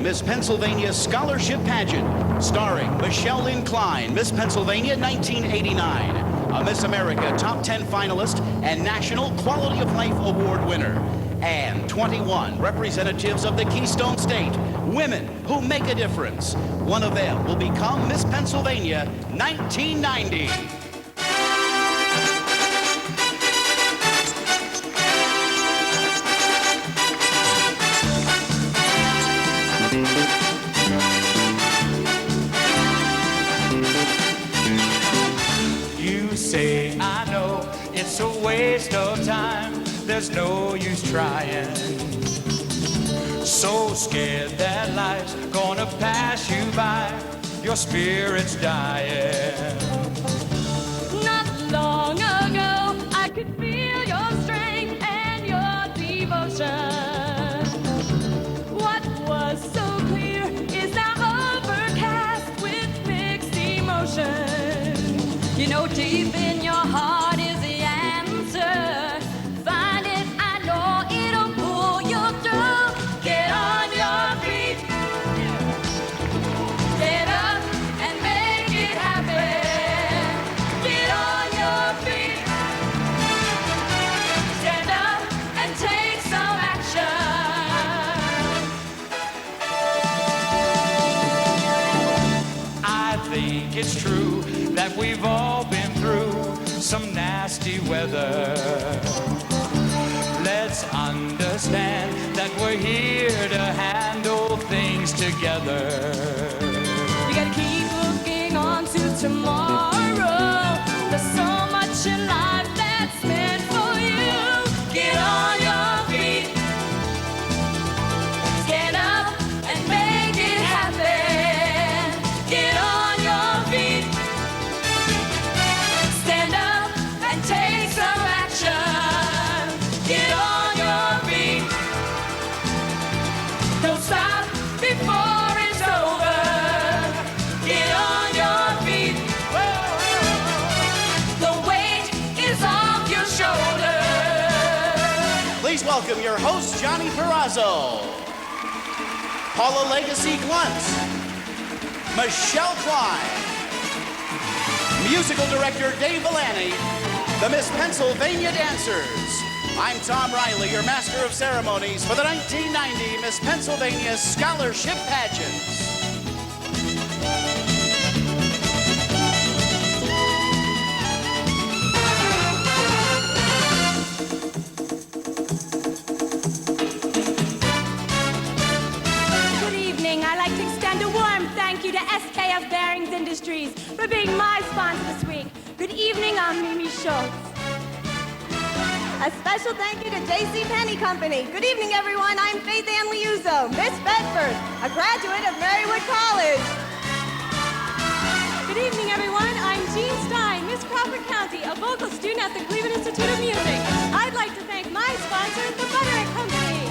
Miss Pennsylvania Scholarship Pageant, starring Michelle Lynn Klein, Miss Pennsylvania 1989, a Miss America Top 10 finalist and National Quality of Life Award winner, and 21 representatives of the Keystone State, women who make a difference. One of them will become Miss Pennsylvania 1990. You say, I know it's a waste of time, there's no use trying. So scared that life's gonna pass you by, your spirit's dying. Not long ago, I could feel your strength and your devotion. What was so clear is now overcast with mixed emotion. You know, deep in your heart is the answer. Find it, I know it'll pull you through. Get on your feet. Get up and make it happen. Get on your feet. Stand up and take some action. I think it's true that we've all been through some nasty weather. Let's understand that we're here to handle things together. You gotta keep looking on to tomorrow. There's so much in life that's meant for you. Get on your feet. Stand up and make it happen. Get on your feet. Stand up and take some action. Get on your feet. Don't stop before it's over. Get on your feet. The weight is off your shoulders. Please welcome your host, Johnny Perazzo, Paula Legacy Glunt, Michelle Klein, Musical Director Dave Villani, the Miss Pennsylvania Dancers. I'm Tom Riley, your Master of Ceremonies for the 1990 Miss Pennsylvania Scholarship Pageant. Good evening. I'd like to extend a warm thank you to SKF Bearings Industries for being my sponsor this week. Good evening, I'm Mimi Schultz. A special thank you to J.C. Penney Company. Good evening, everyone. I'm Faith Ann Liuzzo, Miss Bedford, a graduate of Marywood College. Good evening, everyone. I'm Jean Stein, Miss Crawford County, a vocal student at the Cleveland Institute of Music. I'd like to thank my sponsor, the Butter and Company.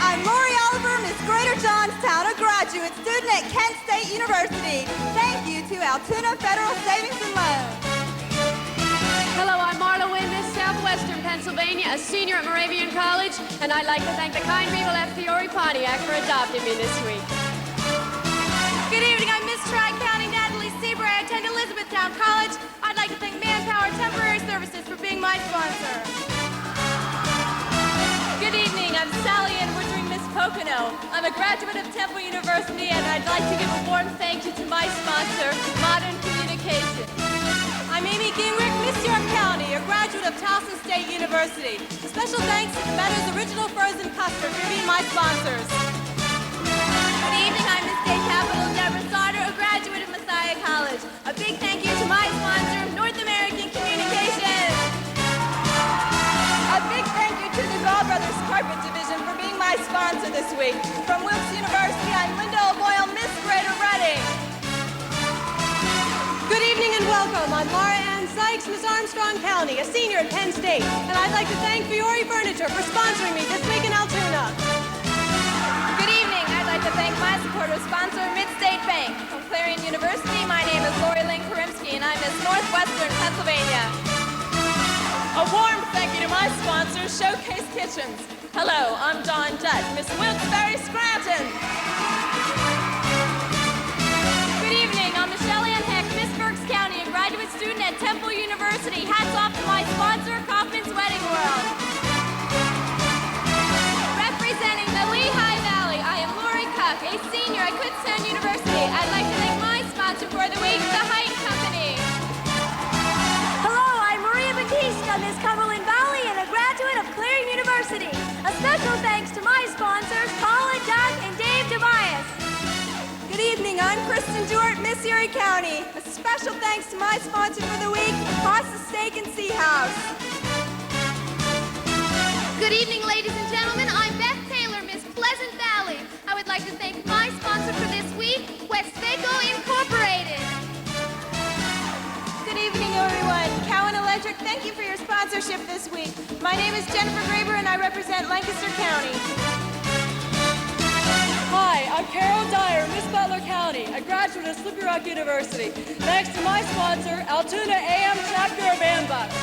I'm Lori Oliver, Miss Greater Johnstown, a graduate student at Kent State University. Thank you to Altoona Federal Savings and Loan. Hello, I'm Marla, Wynne, Miss Southwestern Pennsylvania, a senior at Moravian College, and I'd like to thank the kind people at Fiore Pontiac for adopting me this week. Good evening, I'm Miss Tri-County Natalie Seaver. I attend Elizabethtown College. I'd like to thank Manpower Temporary Services for being my sponsor. Good evening, I'm Sally Ann Woodring, Miss Pocono. I'm a graduate of Temple University, and I'd like to give a warm thank you to my sponsor, Modern Communication. I'm Amy Gingrich, Miss York County, a graduate of Towson State University. Special thanks to Better's Original Frozen Custard for being my sponsors. Good evening, I'm Miss State Capital Deborah Sauter, a graduate of Messiah College. A big thank you to my sponsor, North American Communications. A big thank you to the Gall Brothers Carpet Division for being my sponsor this week. From Wilkes University, I'm Linda O'Boyle, Miss Greater Reading. Good evening and welcome. I'm Laura Ann Sykes, Miss Armstrong County, a senior at Penn State. And I'd like to thank Fiore Furniture for sponsoring me this week in Altoona. Good evening. I'd like to thank my supporter sponsor, Mid-State Bank. From Clarion University, my name is Lori Lynn Karimsky, and I'm Miss Northwestern Pennsylvania. A warm thank you to my sponsor, sponsor, Showcase Kitchens. Hello, I'm Dawn Dutt, Miss Wilkes-Barre Scranton. Good evening, I'm Michelle Ann Heck, Miss Berks County, a graduate student at Temple University. Hats off to my sponsor, Kaufman's Wedding World. Representing the Lehigh Valley, I am Lori Cuck, a senior at Kutztown University. I'd like to thank my sponsor for the week, the Height Company. Hello, I'm Maria Batista, Miss Cumberland Valley, and a graduate of Clarion University. A special thanks to my sponsors, Paula, Doug, and Dave Tobias. Good evening, I'm Kristen Jewett, Miss Erie County. A special thanks to my sponsor for the week, Pasta Steak and Sea House. Good evening, ladies and gentlemen. I'm Beth Taylor, Miss Pleasant Valley. I would like to thank my sponsor for this week, Westvaco Incorporated. Good evening, everyone. Cowan Electric, thank you for your sponsorship this week. My name is Jennifer Graber, and I represent Lancaster County. Hi, I'm Carol Dyer, Miss Butler County, a graduate of Slippery Rock University. Thanks to my sponsor, Altoona AM Chapter of Ambucks.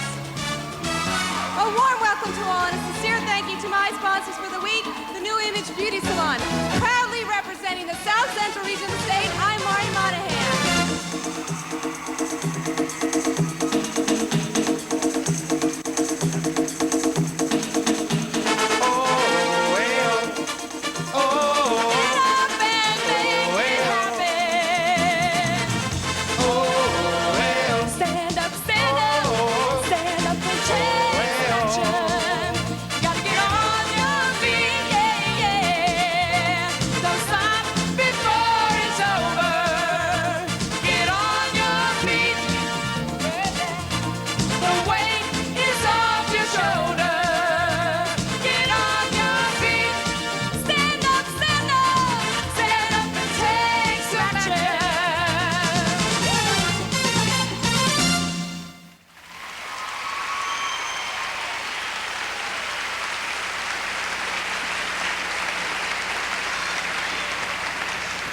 A warm welcome to all and a sincere thank you to my sponsors for the week, the New Image Beauty Salon. Proudly representing the South Central region of the state, I'm Mari Monahan.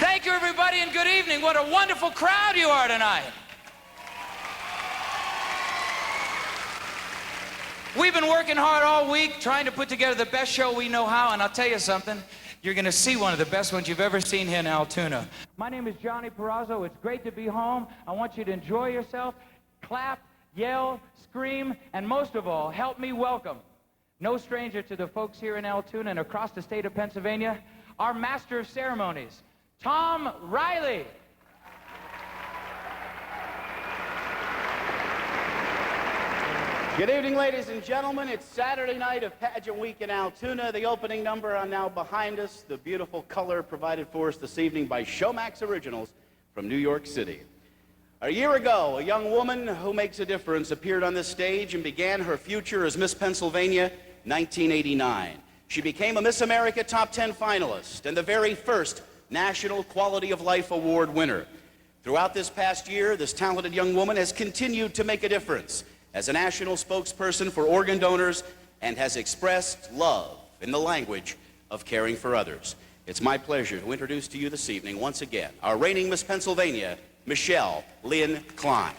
Thank you, everybody, and good evening. What a wonderful crowd you are tonight. We've been working hard all week trying to put together the best show we know how, and I'll tell you something, you're going to see one of the best ones you've ever seen here in Altoona. My name is Johnny Perazzo. It's great to be home. I want you to enjoy yourself, clap, yell, scream, and most of all, help me welcome, no stranger to the folks here in Altoona and across the state of Pennsylvania, our master of ceremonies, Tom Riley. Good evening, ladies and gentlemen. It's Saturday night of Pageant Week in Altoona. The opening number are now behind us. The beautiful color provided for us this evening by Showmax Originals from New York City. A year ago, a young woman who makes a difference appeared on this stage and began her future as Miss Pennsylvania 1989. She became a Miss America Top 10 finalist and the very first National Quality of Life Award winner. Throughout this past year, this talented young woman has continued to make a difference as a national spokesperson for organ donors and has expressed love in the language of caring for others. It's my pleasure to introduce to you this evening, once again, our reigning Miss Pennsylvania, Michelle Lynn Klein.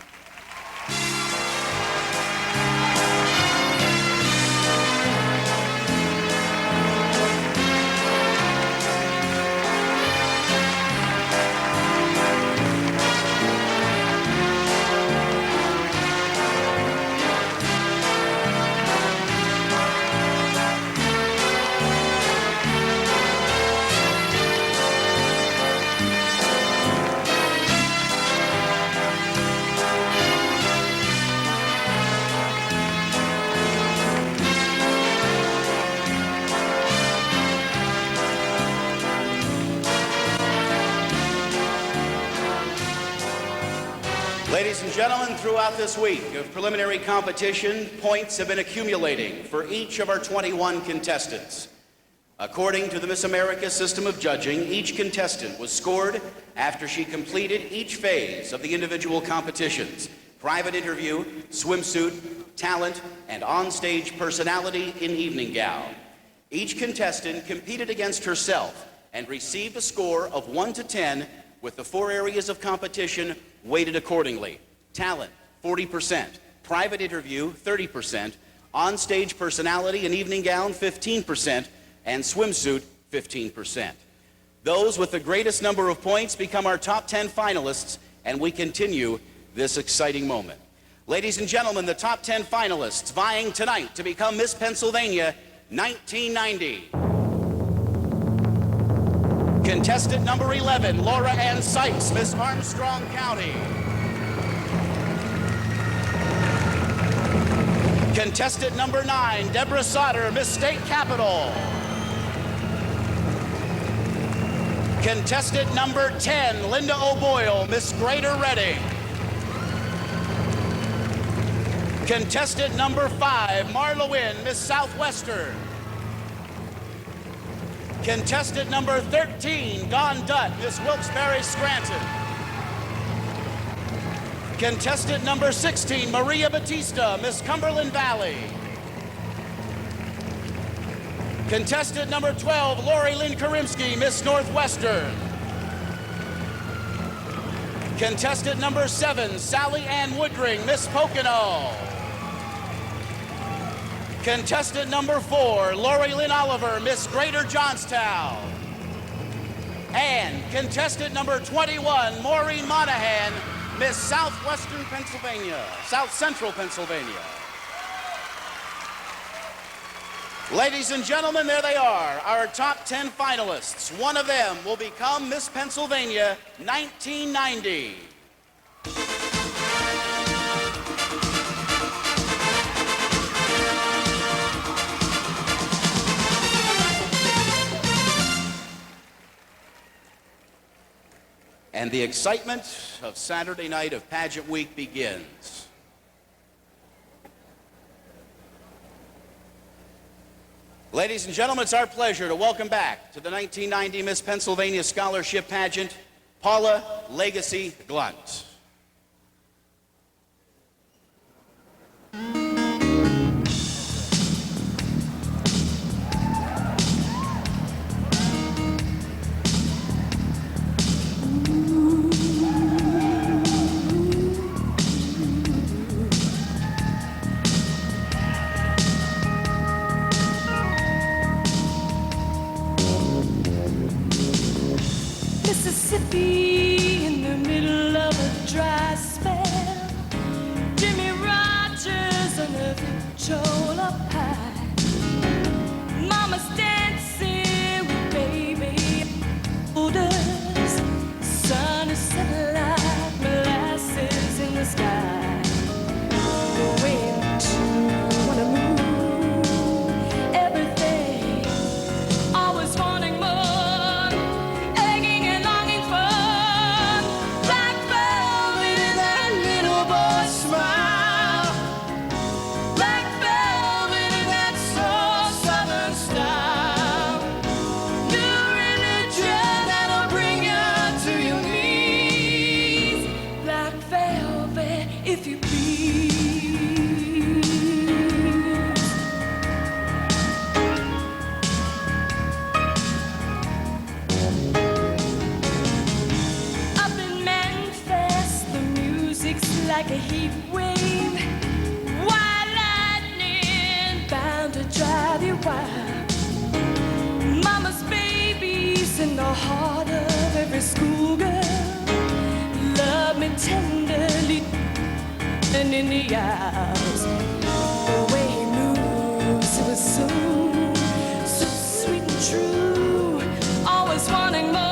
Ladies and gentlemen, throughout this week of preliminary competition, points have been accumulating for each of our 21 contestants. According to the Miss America system of judging, each contestant was scored after she completed each phase of the individual competitions: private interview, swimsuit, talent, and onstage personality in evening gown. Each contestant competed against herself and received a score of 1 to 10, with the 4 areas of competition weighted accordingly: talent, 40%, private interview, 30%, On-stage personality and evening gown, 15%, and swimsuit, 15%. Those with the greatest number of points become our top 10 finalists, and we continue this exciting moment. Ladies and gentlemen, the top 10 finalists vying tonight to become Miss Pennsylvania 1990. Contestant number 11, Laura Ann Sykes, Miss Armstrong County. Contestant number 9, Deborah Sauter, Miss State Capitol. Contestant number 10, Linda O'Boyle, Miss Greater Reading. Contestant number 5, Marla Wynne, Miss Southwestern. Contestant number 13, Dawn Dutt, Miss Wilkes-Barre Scranton. Contestant number 16, Maria Batista, Miss Cumberland Valley. Contestant number 12, Lori Lynn Karimsky, Miss Northwestern. Contestant number 7, Sally Ann Woodring, Miss Pocono. Contestant number 4, Lori Lynn Oliver, Miss Greater Johnstown. And contestant number 21, Maureen Monahan, Miss Southwestern Pennsylvania, South Central Pennsylvania. Ladies and gentlemen, there they are, our top 10 finalists. One of them will become Miss Pennsylvania 1990. And the excitement of Saturday night of Pageant Week begins. Ladies and gentlemen, it's our pleasure to welcome back to the 1990 Miss Pennsylvania Scholarship Pageant, Paula Legacy Glunt. Mississippi in the middle of a dry spell. Jimmy Rogers on a Victrola pie. Mama's dancing with baby odors. Sun is set like molasses in the sky. Going to wanna move everything. Always wanting more. Like a heat wave, wild lightning bound to drive you wild. Mama's baby's in the heart of every schoolgirl. Love me tenderly and in the aisles. The way he moves, it was so sweet and true. Always wanting more.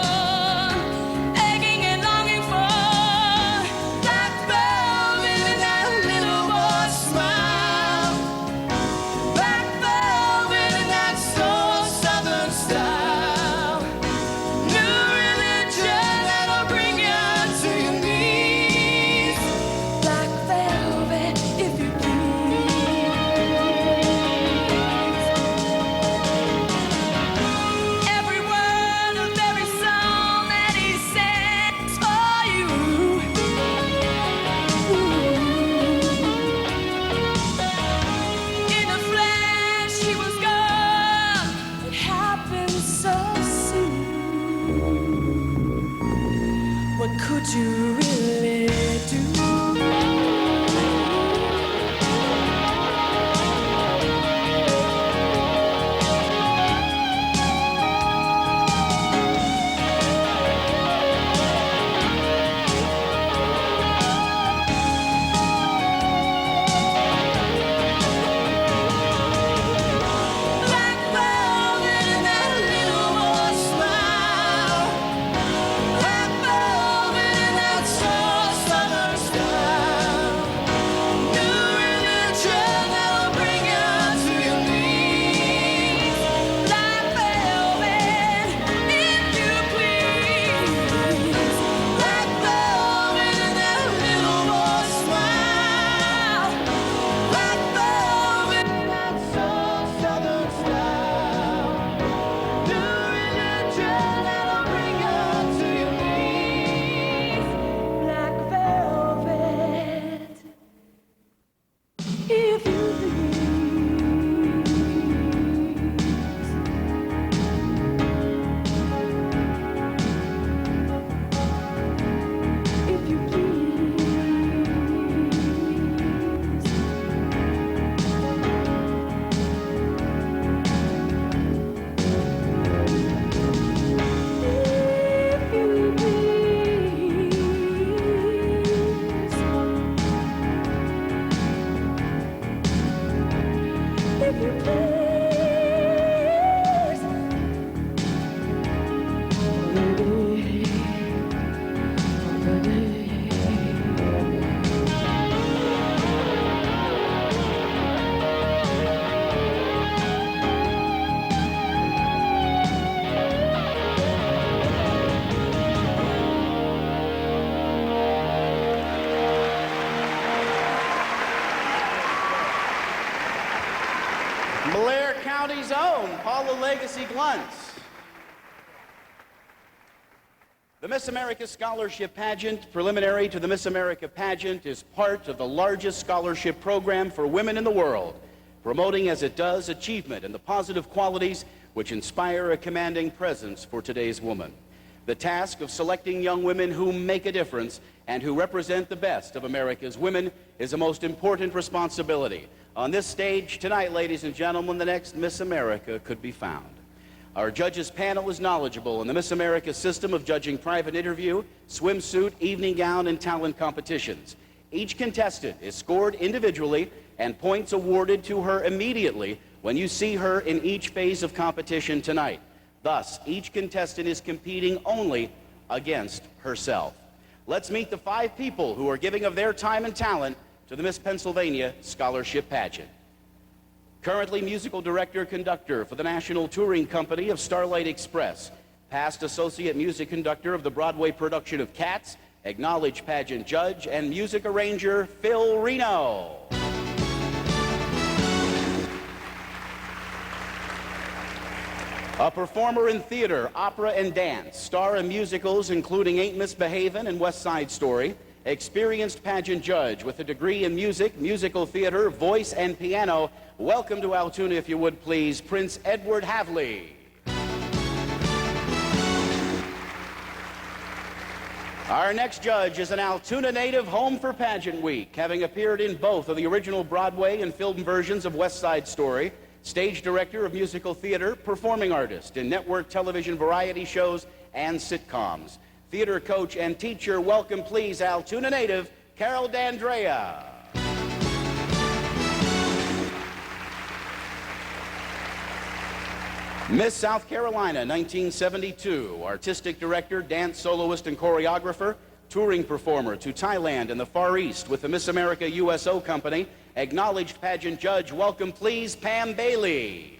If you please. if you please. If you please. If you please. If you please. Blair County's own Paula Legacy Gluntz. The Miss America Scholarship Pageant, preliminary to the Miss America Pageant, is part of the largest scholarship program for women in the world, promoting as it does achievement and the positive qualities which inspire a commanding presence for today's woman. The task of selecting young women who make a difference and who represent the best of America's women is a most important responsibility. On this stage tonight, ladies and gentlemen, the next Miss America could be found. Our judges panel is knowledgeable in the Miss America system of judging private interview, swimsuit, evening gown, and talent competitions. Each contestant is scored individually and points awarded to her immediately when you see her in each phase of competition tonight. Thus, each contestant is competing only against herself. Let's meet the 5 people who are giving of their time and talent to the Miss Pennsylvania Scholarship Pageant. Currently musical director conductor for the National Touring Company of Starlight Express, past associate music conductor of the Broadway production of Cats, acknowledged pageant judge and music arranger Phil Reno. A performer in theater, opera, and dance, star in musicals including Ain't Misbehavin' and West Side Story, experienced pageant judge with a degree in music, musical theater, voice, and piano. Welcome to Altoona, if you would please, Prince Edward Havley. Our next judge is an Altoona native home for Pageant Week, having appeared in both of the original Broadway and film versions of West Side Story, stage director of musical theater, performing artist in network television variety shows and sitcoms. Theater coach and teacher, welcome please Altoona native Carol D'Andrea. Miss South Carolina 1972, artistic director, dance soloist and choreographer, touring performer to Thailand and the Far East with the Miss America USO Company, acknowledged pageant judge, welcome please Pam Bailey.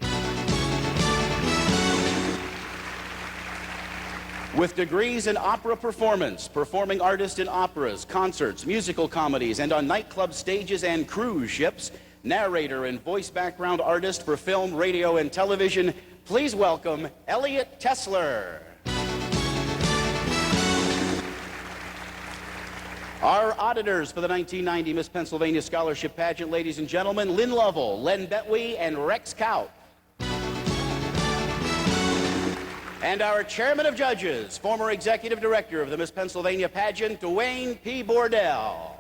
With degrees in opera performance, performing artist in operas, concerts, musical comedies, and on nightclub stages and cruise ships, narrator and voice background artist for film, radio, and television, please welcome Elliot Tesler. Our auditors for the 1990 Miss Pennsylvania Scholarship Pageant, ladies and gentlemen, Lynn Lovell, Len Betwee, and Rex Kaut. And our chairman of judges, former executive director of the Miss Pennsylvania Pageant, Dwayne P. Bordell.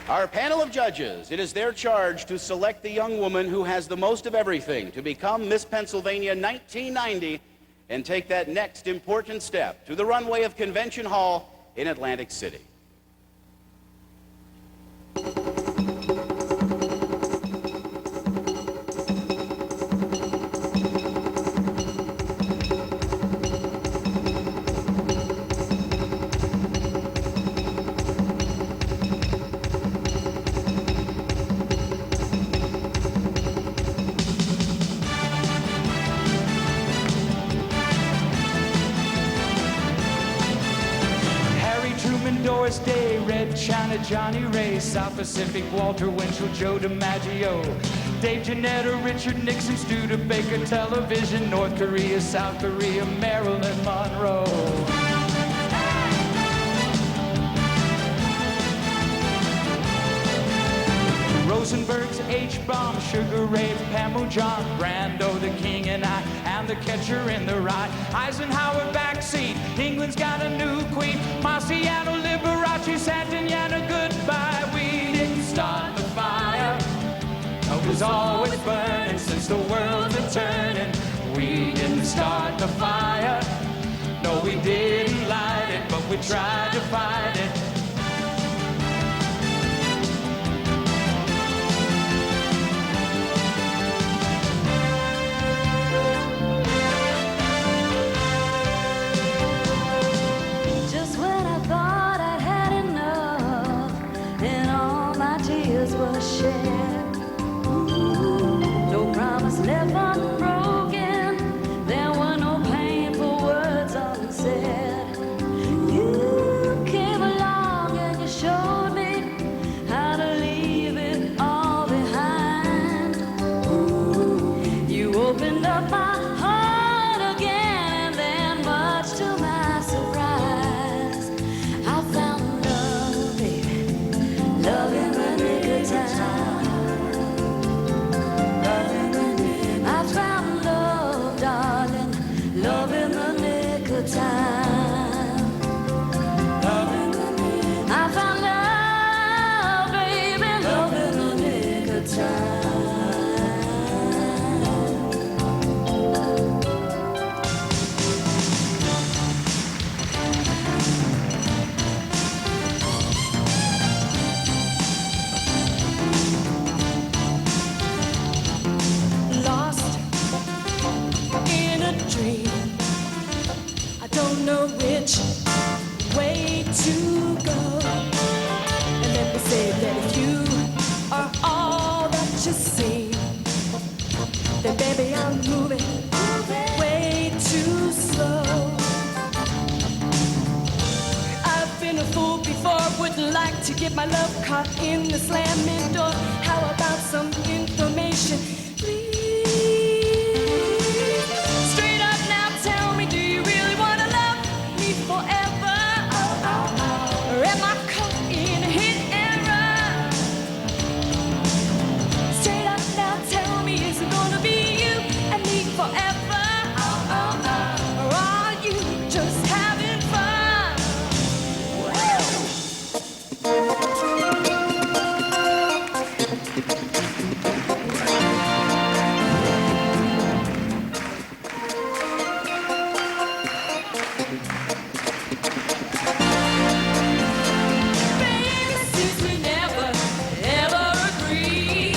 Our panel of judges, it is their charge to select the young woman who has the most of everything to become Miss Pennsylvania 1990 and take that next important step to the runway of Convention Hall in Atlantic City. Doris Day, Red China, Johnny Ray, South Pacific, Walter Winchell, Joe DiMaggio, Dave Janetta, Richard Nixon, Studebaker, Television, North Korea, South Korea, Marilyn Monroe. Rosenberg's H-bomb, Sugar Ray, Pamu John, Brando the King and I, and the catcher in the rye. Eisenhower backseat, England's got a new queen. Marciano, Liberace, Santillana, goodbye. We didn't start the fire. It was always burning since the world's been turning. We didn't start the fire. No, we didn't light it, but we tried to fight it. Just when I thought I'd had enough and all my tears were shed, no promise left unbroken, there were no painful words unsaid. You came along and you showed me how to leave it all behind. You opened up my heart again, and then much to my surprise, I found love, baby, love in the nick of time. I found love, darling, love in the nick of time. I found love, baby, love in the nick of time. Lost in a dream. I don't know which way to go. And let me say that if you are all that you seem, then baby I'm moving way too slow. I've been a fool before, wouldn't like to get my love caught in the slamming door. How about some information, please? Straight up now, tell me, do you really want to love me forever? Or am I caught in a hit and run? Straight up now, tell me, is it gonna be you and me forever? Or are you just having fun? Baby, since we never, ever agree,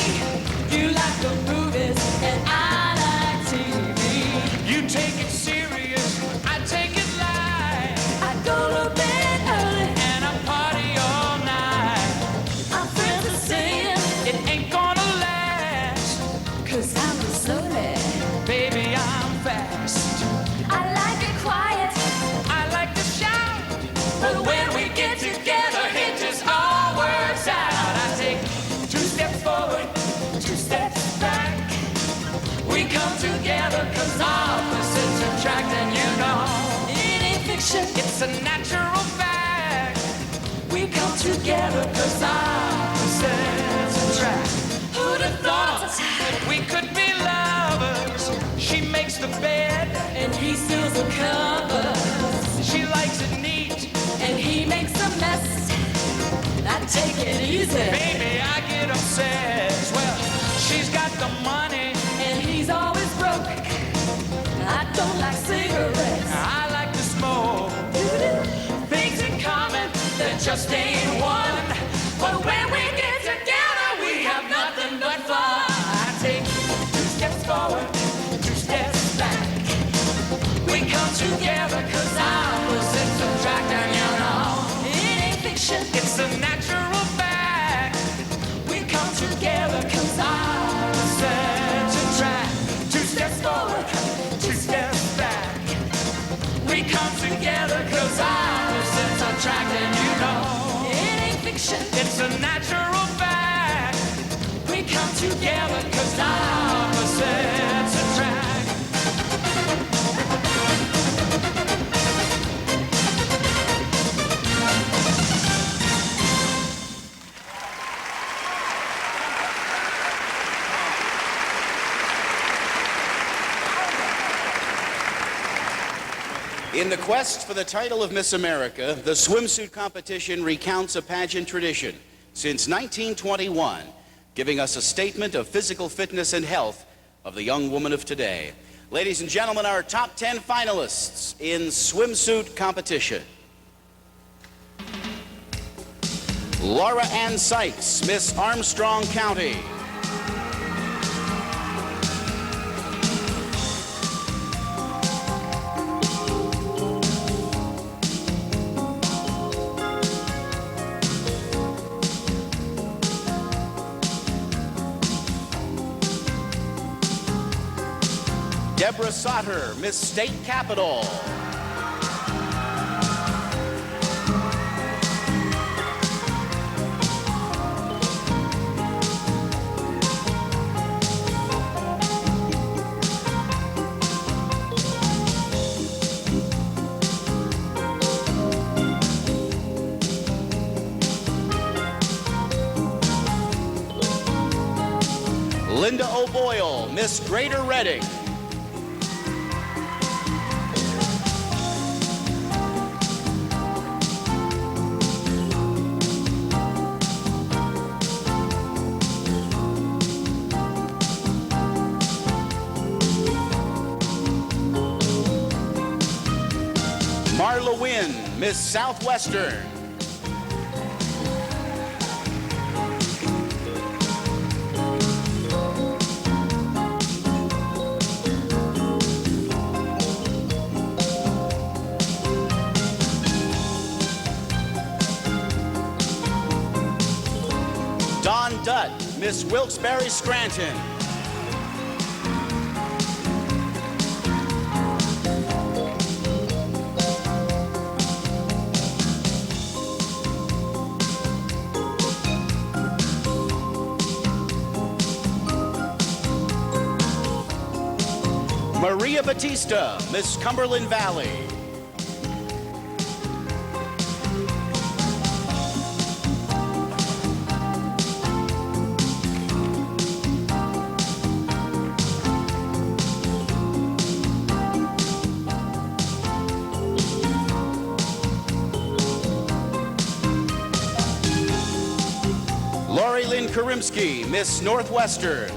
you like the movies and I like TV. You take it serious, I take it light, I go to bed early, and I party all night. our friends are saying, It ain't gonna last, 'cause I'm slowly. baby, I'm fast. I like it quiet, I like to shout, but when we get together, it just all works out. I take 2 steps forward, 2 steps back. We come together 'cause opposites attract, and you know it ain't fiction. it's a natural fact. We come together 'cause Opposites attract. who'd have thought? That we could be lovers. She makes the bed, And he steals the covers, she likes it neat. and he makes a mess. I take it easy, Baby, I get upset. Well, she's got the money, and he's always broke. I don't like cigarettes. I like to smoke. Things in common that just ain't one. But when we get together, we have nothing but fun. I take 2 steps forward, 2 steps back. We come together 'cause opposites attract, and you know It ain't fiction. it's a natural fact. We come together 'cause opposites attract. 2 steps forward, 2 steps back. We come together 'cause opposites attract, and you know It ain't fiction. it's a natural fact. We come together 'cause opposites attract. In the quest for the title of Miss America, the swimsuit competition recounts a pageant tradition since 1921, giving us a statement of physical fitness and health of the young woman of today. Ladies and gentlemen, our top 10 finalists in swimsuit competition. Laura Ann Sykes, Miss Armstrong County. Deborah Sotter, Miss State Capitol. Linda O'Boyle, Miss Greater Reading. Marla Wynne, Miss Southwestern. Dawn Dutt, Miss Wilkes-Barre Scranton. Maria Batista, Miss Cumberland Valley. Lori Lynn Karimsky, Miss Northwestern.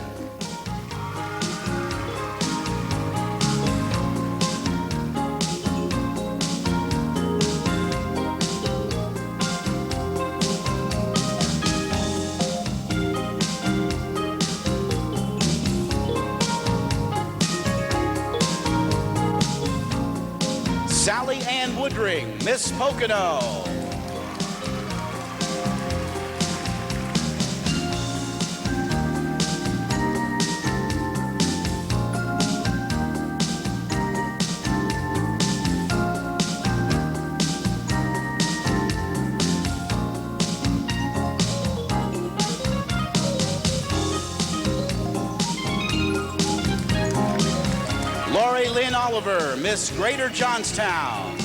Sally Ann Woodring, Miss Pocono. Lori Lynn Oliver, Miss Greater Johnstown.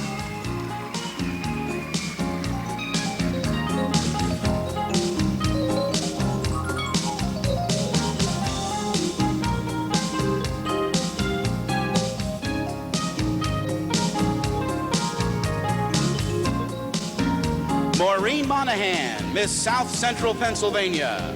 Maureen Monahan, Miss South Central Pennsylvania.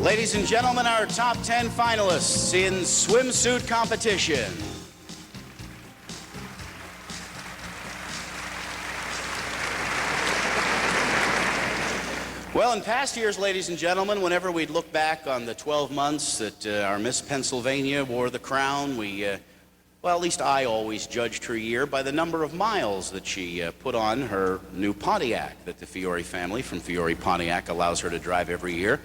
Ladies and gentlemen, our top 10 finalists in swimsuit competition. Well, in past years, ladies and gentlemen, whenever we'd look back on the 12 months that our Miss Pennsylvania wore the crown, well, at least I always judged her year by the number of miles that she put on her new Pontiac that the Fiore family from Fiore Pontiac allows her to drive every year.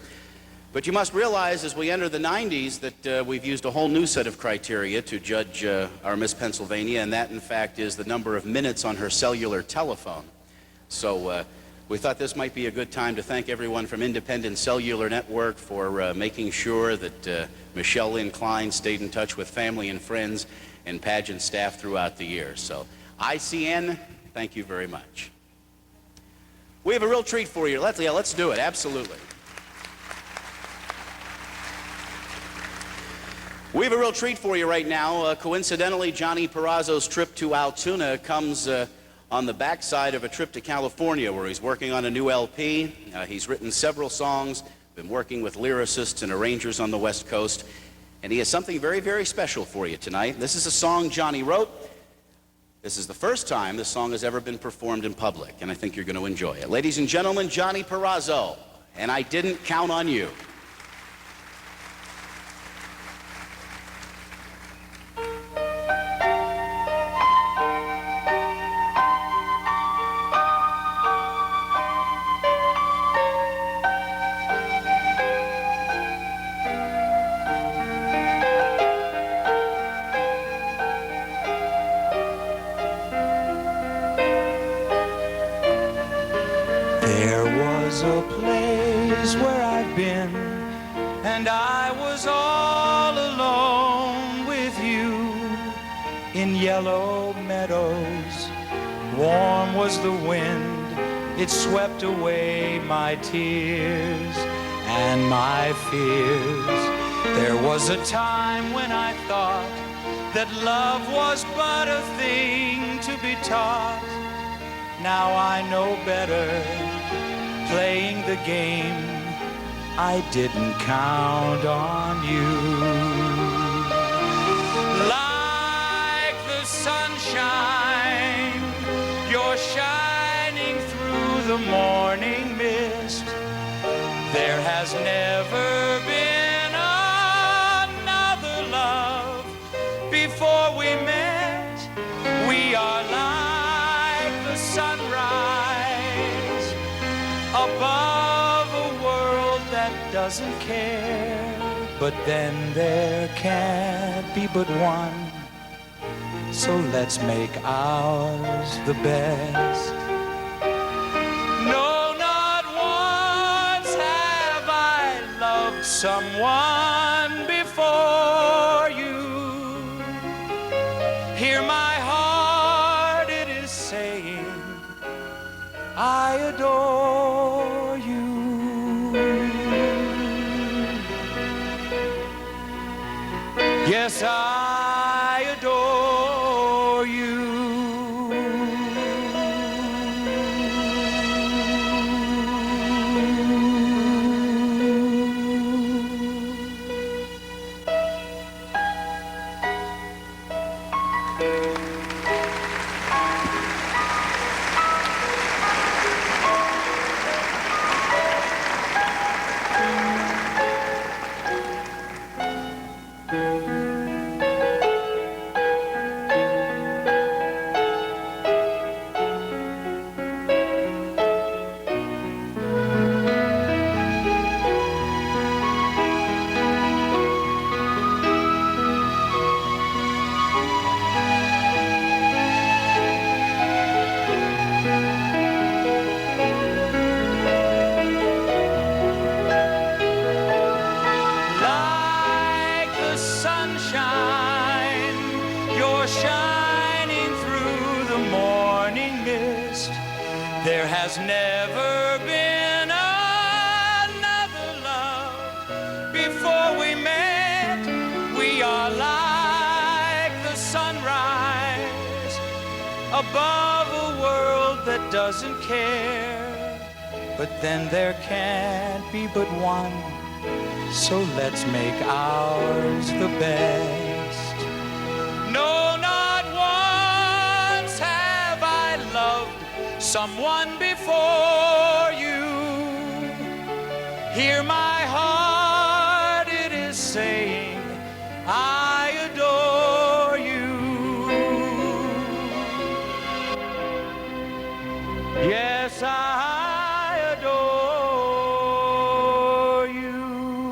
But you must realize as we enter the 90s that we've used a whole new set of criteria to judge our Miss Pennsylvania, and that in fact is the number of minutes on her cellular telephone. So we thought this might be a good time to thank everyone from Independent Cellular Network for making sure that Michelle Lynn Klein stayed in touch with family and friends and pageant staff throughout the year. So ICN, thank you very much. We have a real treat for you. Let's do it, absolutely. We have a real treat for you right now. Coincidentally, Johnny Perrazzo's trip to Altoona comes on the backside of a trip to California where he's working on a new LP. He's written several songs, been working with lyricists and arrangers on the West Coast, and he has something very, very special for you tonight. This is a song Johnny wrote. This is the first time this song has ever been performed in public, and I think you're going to enjoy it. Ladies and gentlemen, Johnny Perrazzo, and I Didn't Count on You. There was a place where I've been, and I was all alone with you in yellow meadows. Warm was the wind, it swept away my tears and my fears. There was a time when I thought that love was but a thing to be taught. Now I know better, playing the game, I didn't count on you. Like the sunshine, you're shining through the morning mist. There has never been another love before we met. We are like the sunrise above a world that doesn't care. But then there can't be but one, so let's make ours the best. No, not once have I loved someone before you. Hear my heart, it is saying, I adore you. Yes, I adore you. There has never been another love before we met. We are like the sunrise above a world that doesn't care. But then there can't be but one, so let's make ours the best. No, not once have I loved someone before you. Hear my heart, it is saying, I adore you. Yes, I adore you.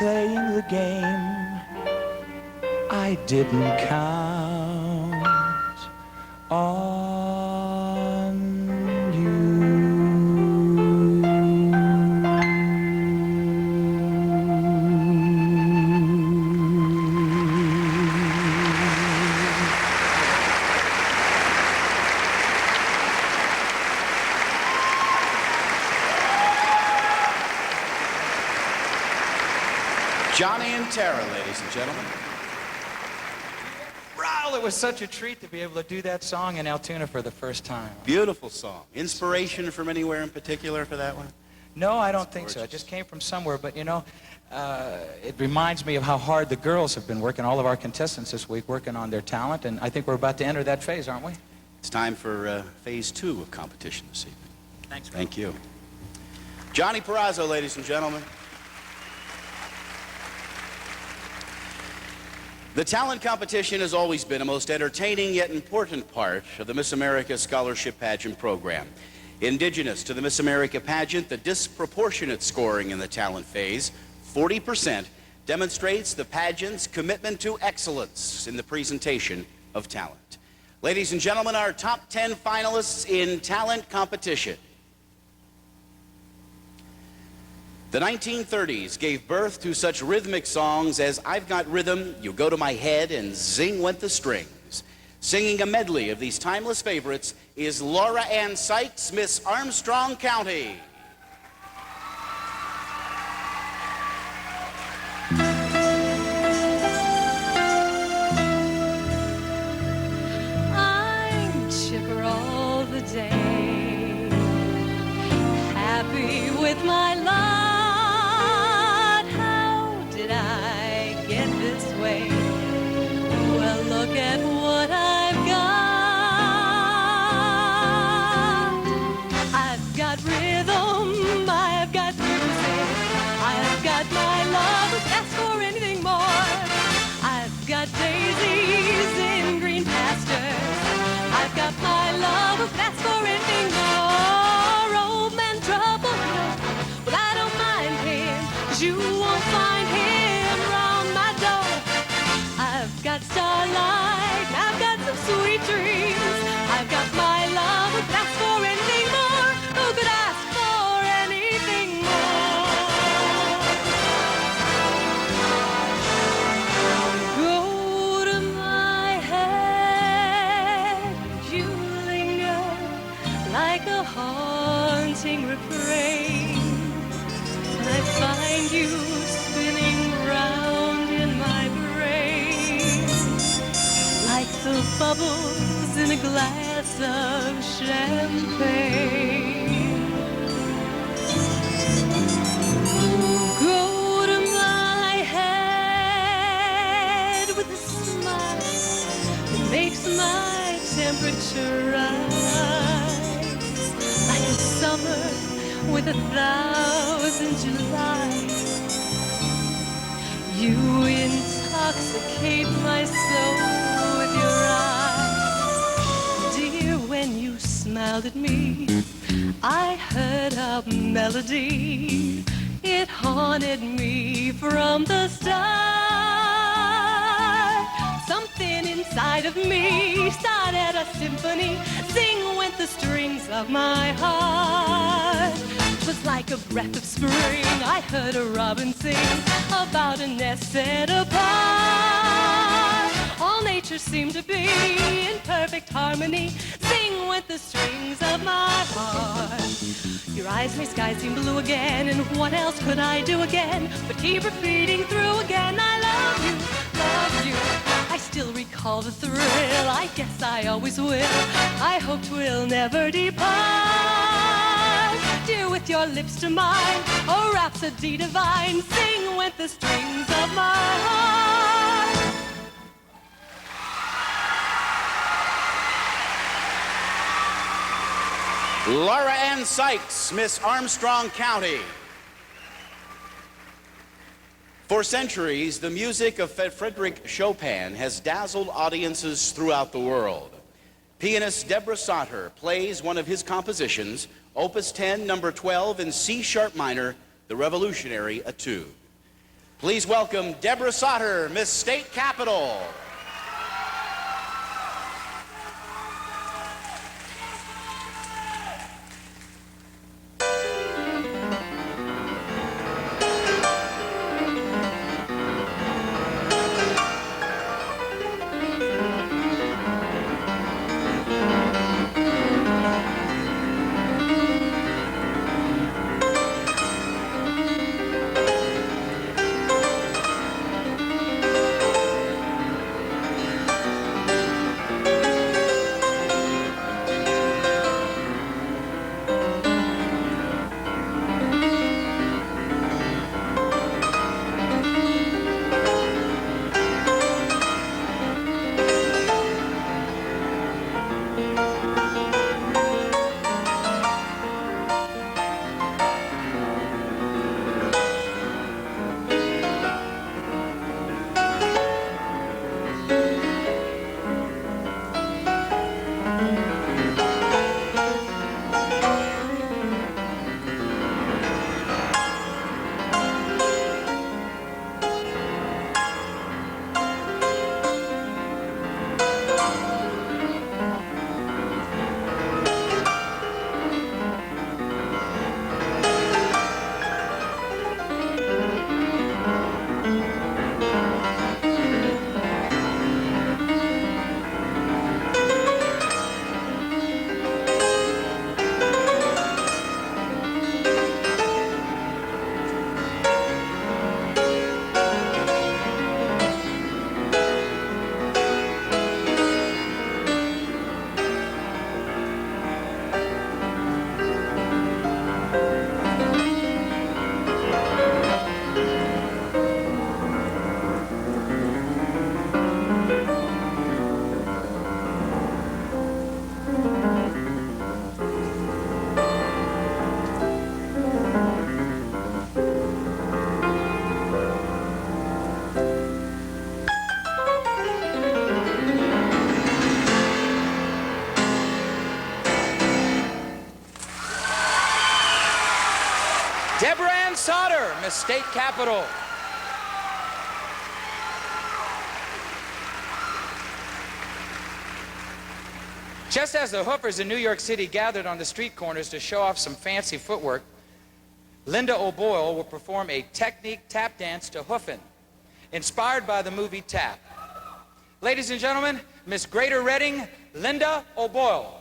playing the game. I didn't count on you. Johnny and Tara, ladies and gentlemen. Well, it was such a treat to be able to do that song in Altoona for the first time. Beautiful song. Inspiration from anywhere in particular for that one? No, I don't think so. It just came from somewhere. But, you know, it reminds me of how hard the girls have been working, all of our contestants this week, working on their talent. And I think we're about to enter that phase, aren't we? It's time for phase 2 of competition this evening. Thanks. Thank you. Johnny Perazzo, ladies and gentlemen. The talent competition has always been a most entertaining yet important part of the Miss America Scholarship Pageant program. Indigenous to the Miss America pageant, the disproportionate scoring in the talent phase, 40%, demonstrates the pageant's commitment to excellence in the presentation of talent. Ladies and gentlemen, our top 10 finalists in talent competition. The 1930s gave birth to such rhythmic songs as I've Got Rhythm, You Go to My Head, and Zing Went the Strings. Singing a medley of these timeless favorites is Laura Ann Sykes, Miss Armstrong County. I'm chipper all the day, happy with my lot. Well, look at what I've got. I've got rhythm, I've got music, I've got my love, if that's for anything more. I've got daisies in green pastures, I've got my love, if that's for anything more. Old man trouble, well, I don't mind him, 'cause you won't find him round my door. I've got starlight, I've got some sweet dreams, I've got my love, if that's for anything more. Who could ask for anything more? Go to my head, you linger like a haunting refrain. I find you spinning round in my brain, like the bubbles in a glass of champagne. Go to my head with a smile that makes my temperature rise, like a summer with 1,000 Julys. You intoxicate my soul with your eyes. Dear, when you smiled at me, I heard a melody. It haunted me from the start. Something inside of me started a symphony. Sing went the strings of my heart. It was like a breath of spring. I heard a robin sing about a nest set apart. All nature seemed to be in perfect harmony. Sing went the strings of my heart. Your eyes, my sky seem blue again, and what else could I do again but keep repeating through again? I love you, love you. I still recall the thrill. I guess I always will. I hope 'twill never depart. Dear, with your lips to mine, oh rhapsody divine, sing went the strings of my heart. Laura Ann Sykes, Miss Armstrong County. For centuries, the music of Frédéric Chopin has dazzled audiences throughout the world. Pianist Deborah Sauter plays one of his compositions, Opus 10, number 12 in C sharp minor, the Revolutionary Etude. Please welcome Deborah Sauter, Miss State Capitol. Deborah Ann Sauter, Miss State Capitol. Just as the hoofers in New York City gathered on the street corners to show off some fancy footwork, Linda O'Boyle will perform a technique tap dance to hoofing, inspired by the movie Tap. Ladies and gentlemen, Miss Greater Reading, Linda O'Boyle.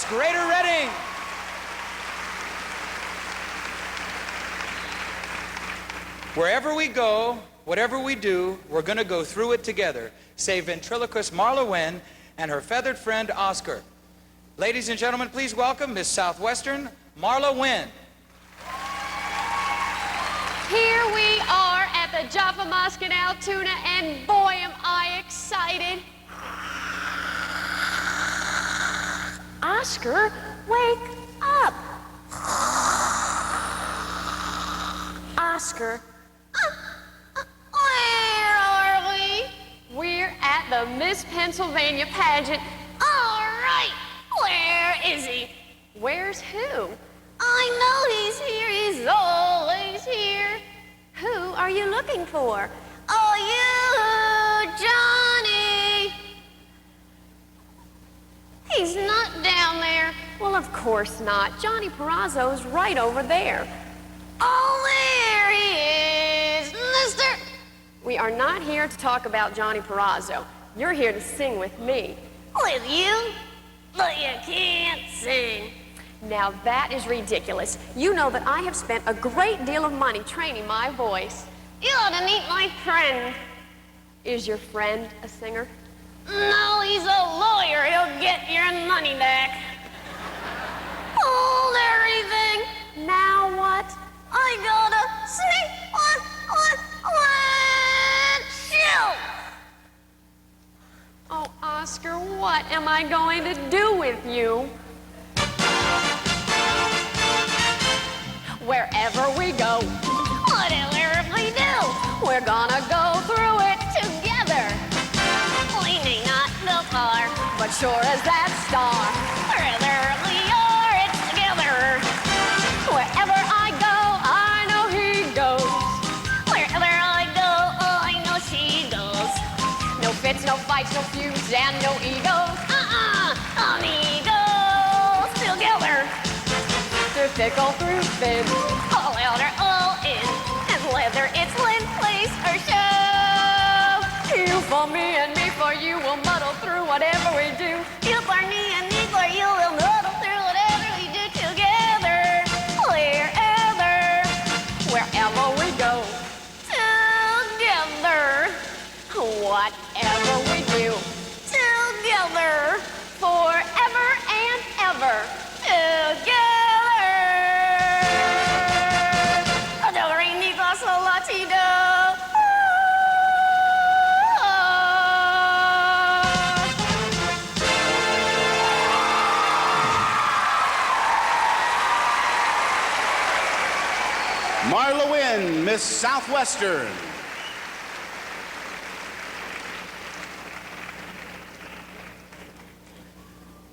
Greater Reading. Wherever we go, whatever we do, we're going to go through it together, say ventriloquist Marla Wynne and her feathered friend Oscar. Ladies and gentlemen, please welcome Miss Southwestern Marla Wynne. Here we are at the Jaffa Mosque in Altoona, and boy, am I excited. Oscar, wake up. Oscar, where are we? We're at the Miss Pennsylvania pageant. All right, where is he? Where's who? I know he's here, he's always here. Who are you looking for? Oh, you, Johnny. He's not down there. Well, of course not. Johnny Perazzo's right over there. Oh, there he is, mister. We are not here to talk about Johnny Perazzo. You're here to sing with me. With you? But you can't sing. Now that is ridiculous. You know that I have spent a great deal of money training my voice. You ought to meet my friend. Is your friend a singer? No, he's a lawyer. He'll get your money back. Hold everything. Now what? I gotta sing chill. Oh, Oscar, what am I going to do with you? Wherever we go, whatever we do, we're gonna go through it together. We may not go far, but sure as that star, wherever we are, it's together. Wherever I go, I know he goes. Wherever I go, I know she goes. No fits, no fights, no feuds, and no egos. Amigos together. Through thick or through thin, all out or all in, and whether it's Lynn, place or show. You for me and me for you, we'll muddle through whatever we do. You for me and me for you, we'll muddle through whatever we do together. Wherever we go, together. Whatever we do, together. Forever and ever, together. Marla Wynne, Miss Southwestern.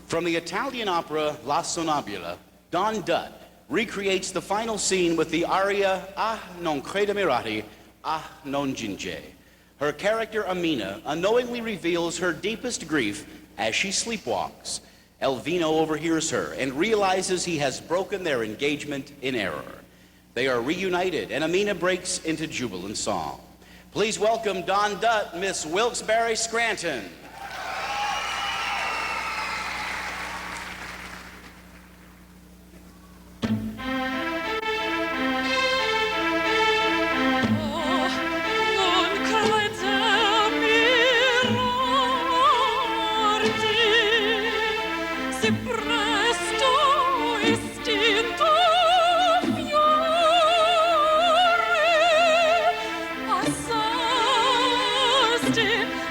From the Italian opera La Sonnambula, Don Dutt recreates the final scene with the aria Ah non creda mirati, ah non ginge. Her character Amina unknowingly reveals her deepest grief as she sleepwalks. Elvino overhears her and realizes he has broken their engagement in error. They are reunited, and Amina breaks into jubilant song. Please welcome Don Dutt, Miss Wilkes-Barre Scranton.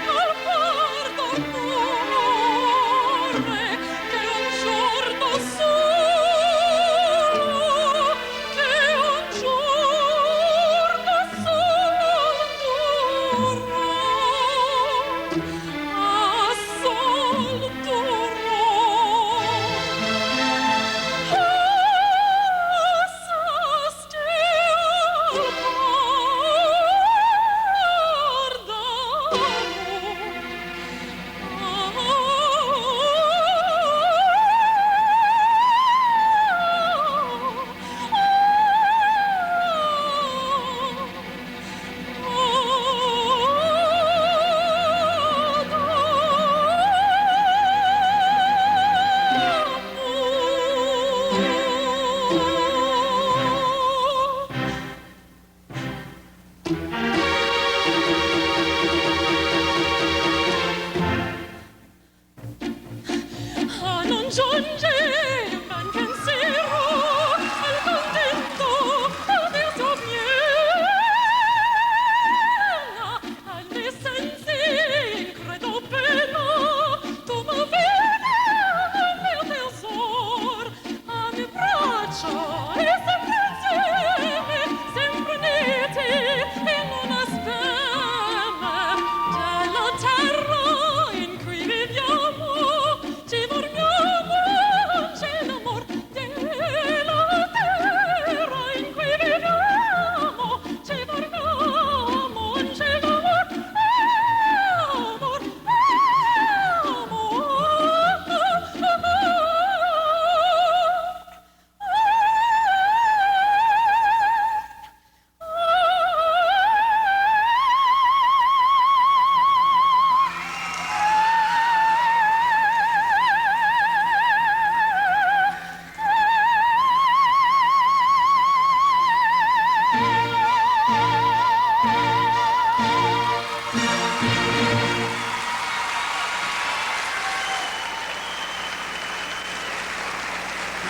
Al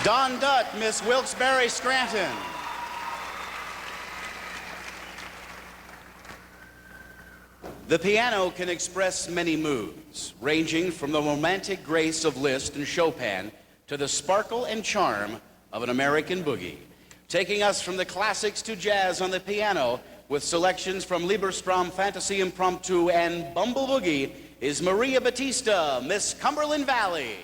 Don Dutt, Miss Wilkes-Barre Scranton. The piano can express many moods, ranging from the romantic grace of Liszt and Chopin to the sparkle and charm of an American boogie. Taking us from the classics to jazz on the piano with selections from Lieberstrom Fantasy Impromptu and Bumble Boogie is Maria Batista, Miss Cumberland Valley.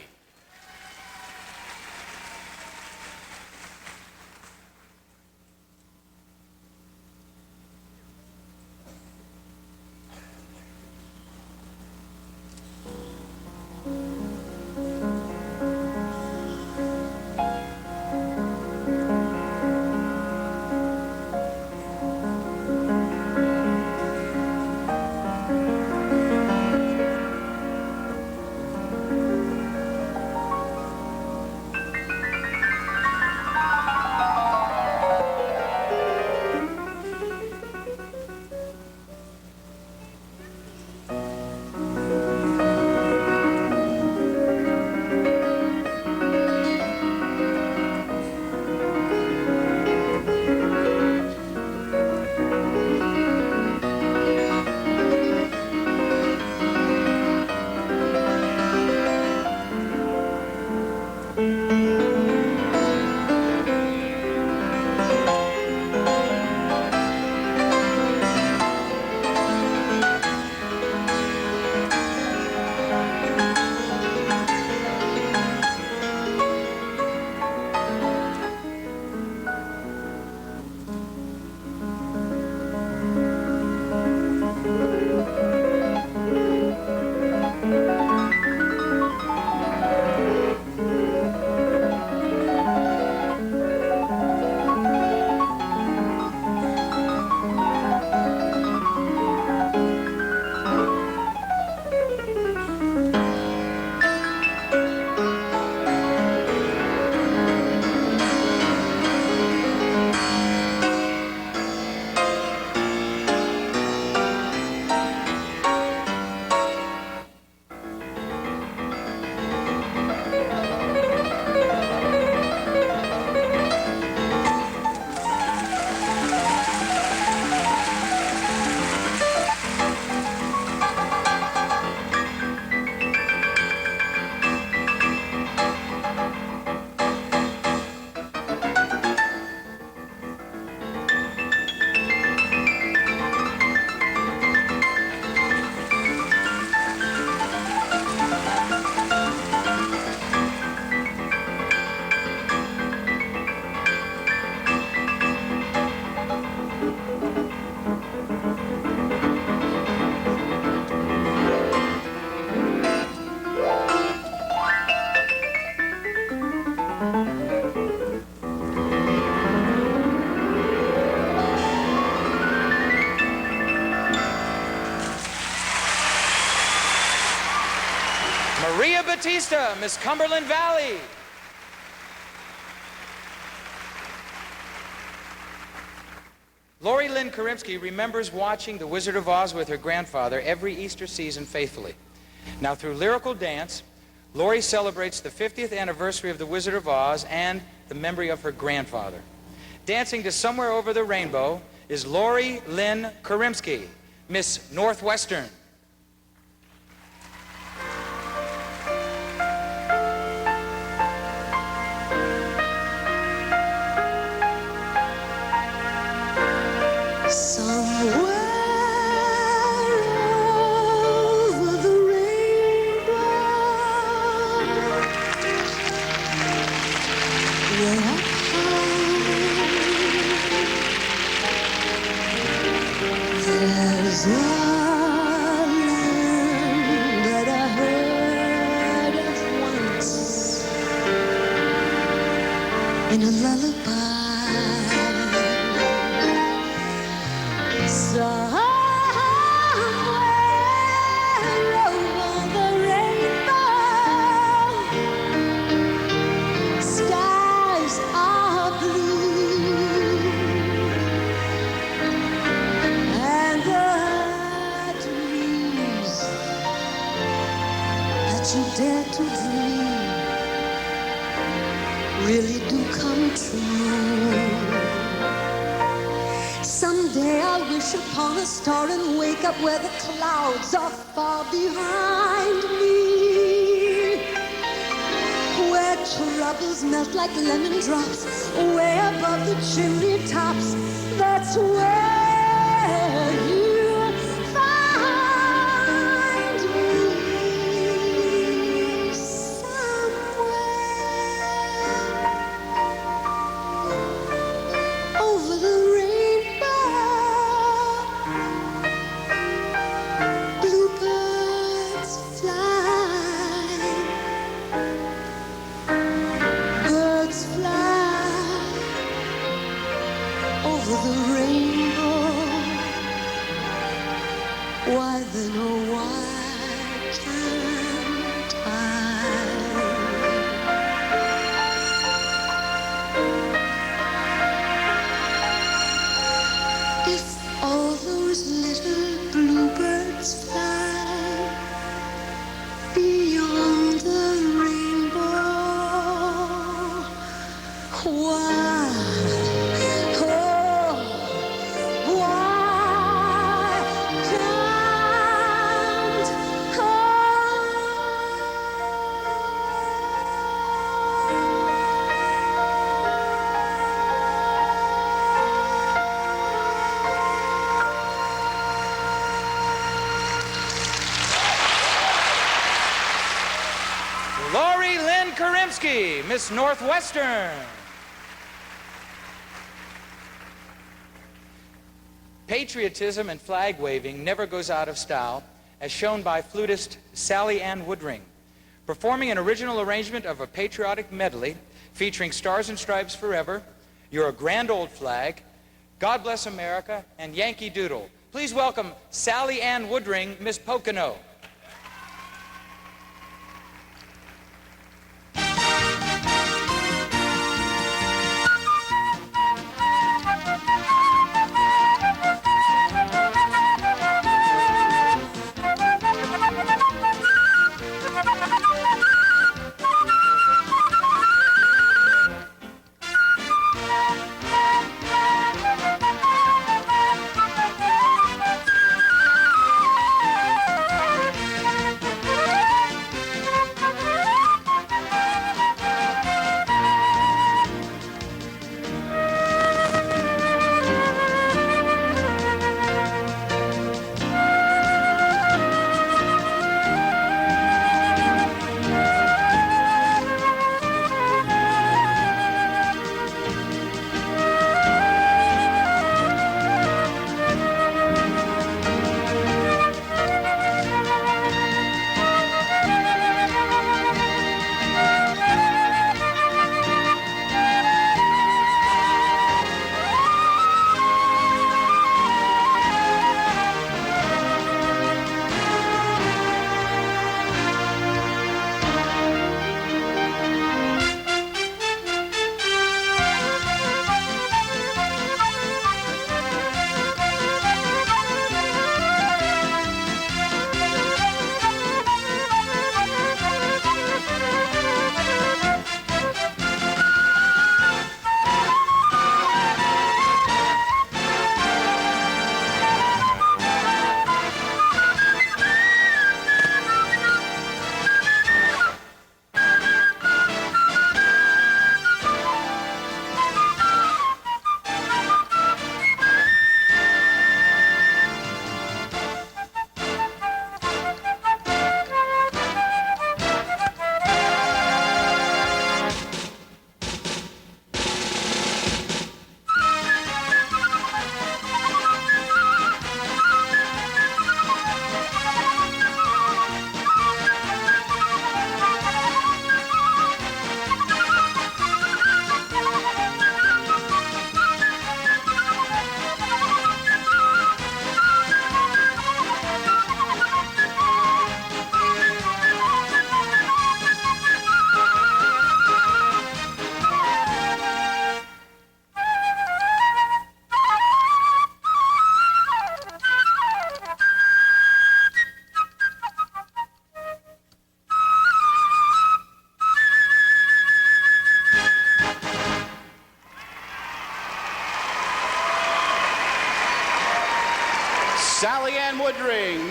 Maria Batista, Miss Cumberland Valley. Lori Lynn Karimsky remembers watching The Wizard of Oz with her grandfather every Easter season faithfully. Now, through lyrical dance, Lori celebrates the 50th anniversary of The Wizard of Oz and the memory of her grandfather. Dancing to Somewhere Over the Rainbow is Lori Lynn Karimsky, Miss Northwestern. In a lullaby, somewhere over the rainbow, skies are blue, and the dreams that you dare to dream really do come true. Someday I'll wish upon a star and wake up where the clouds are far behind me, where troubles melt like lemon drops, way above the chimney tops. That's where you'll find me, somewhere over the rainbow. Bluebirds fly, birds fly over the rainbow. Why then, oh why can't I? If all those little bluebirds fly beyond the rainbow, why, oh, why can't I? Lori Lynn Karimsky, Miss Northwestern. Patriotism and flag waving never goes out of style, as shown by flutist Sally Ann Woodring, performing an original arrangement of a patriotic medley featuring Stars and Stripes Forever, You're a Grand Old Flag, God Bless America, and Yankee Doodle. Please welcome Sally Ann Woodring, Miss Pocono.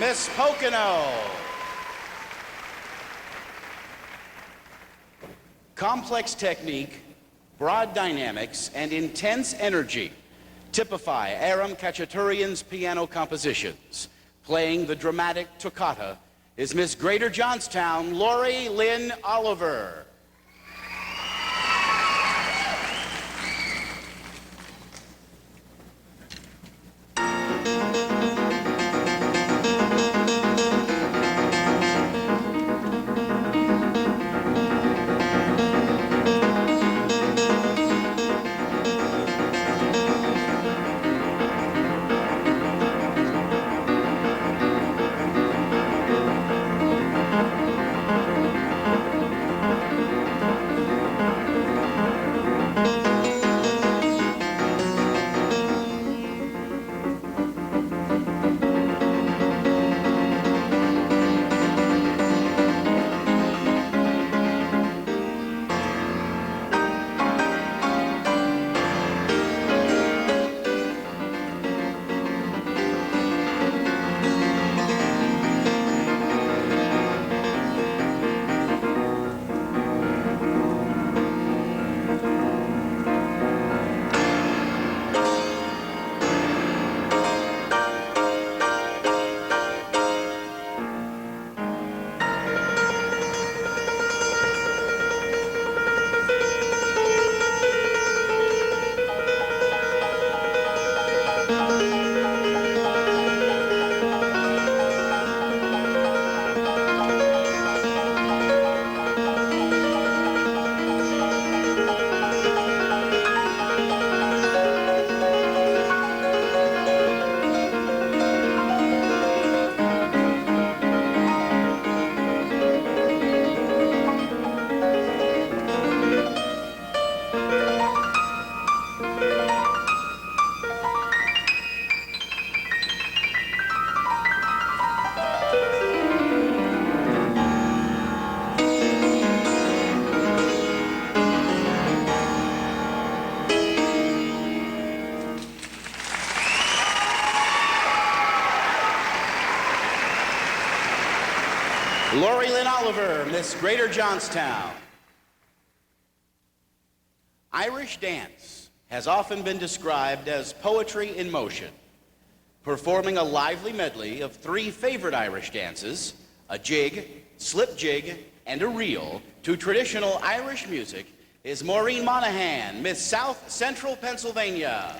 Miss Pocono. Complex technique, broad dynamics, and intense energy typify Aram Khachaturian's piano compositions. Playing the dramatic toccata is Miss Greater Johnstown, Lori Lynn Oliver. Lori Lynn Oliver, Miss Greater Johnstown. Irish dance has often been described as poetry in motion. Performing a lively medley of three favorite Irish dances, a jig, slip jig, and a reel, to traditional Irish music is Maureen Monahan, Miss South Central Pennsylvania.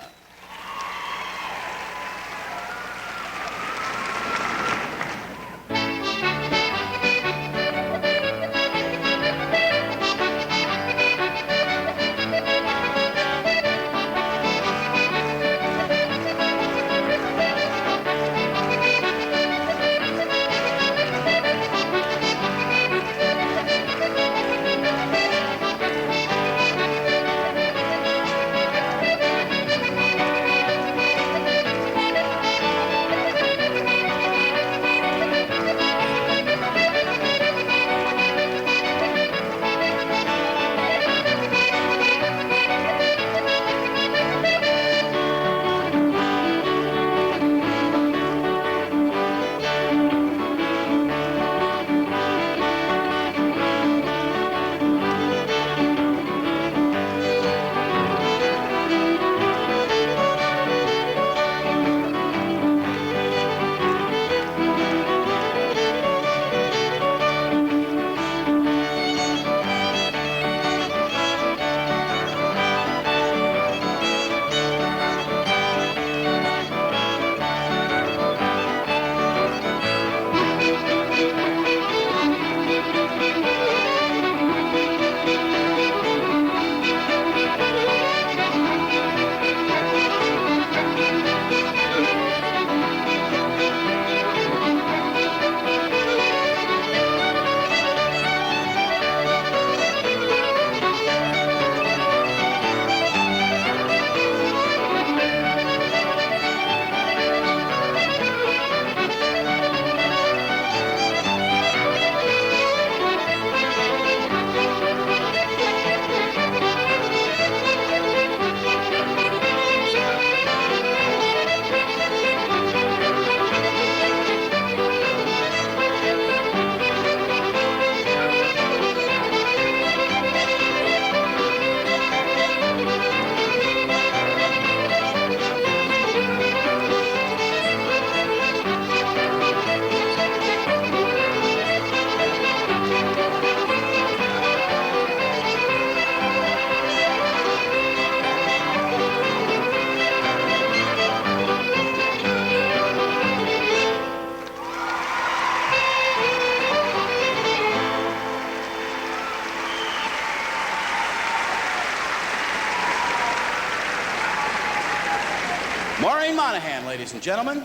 hand, ladies and gentlemen.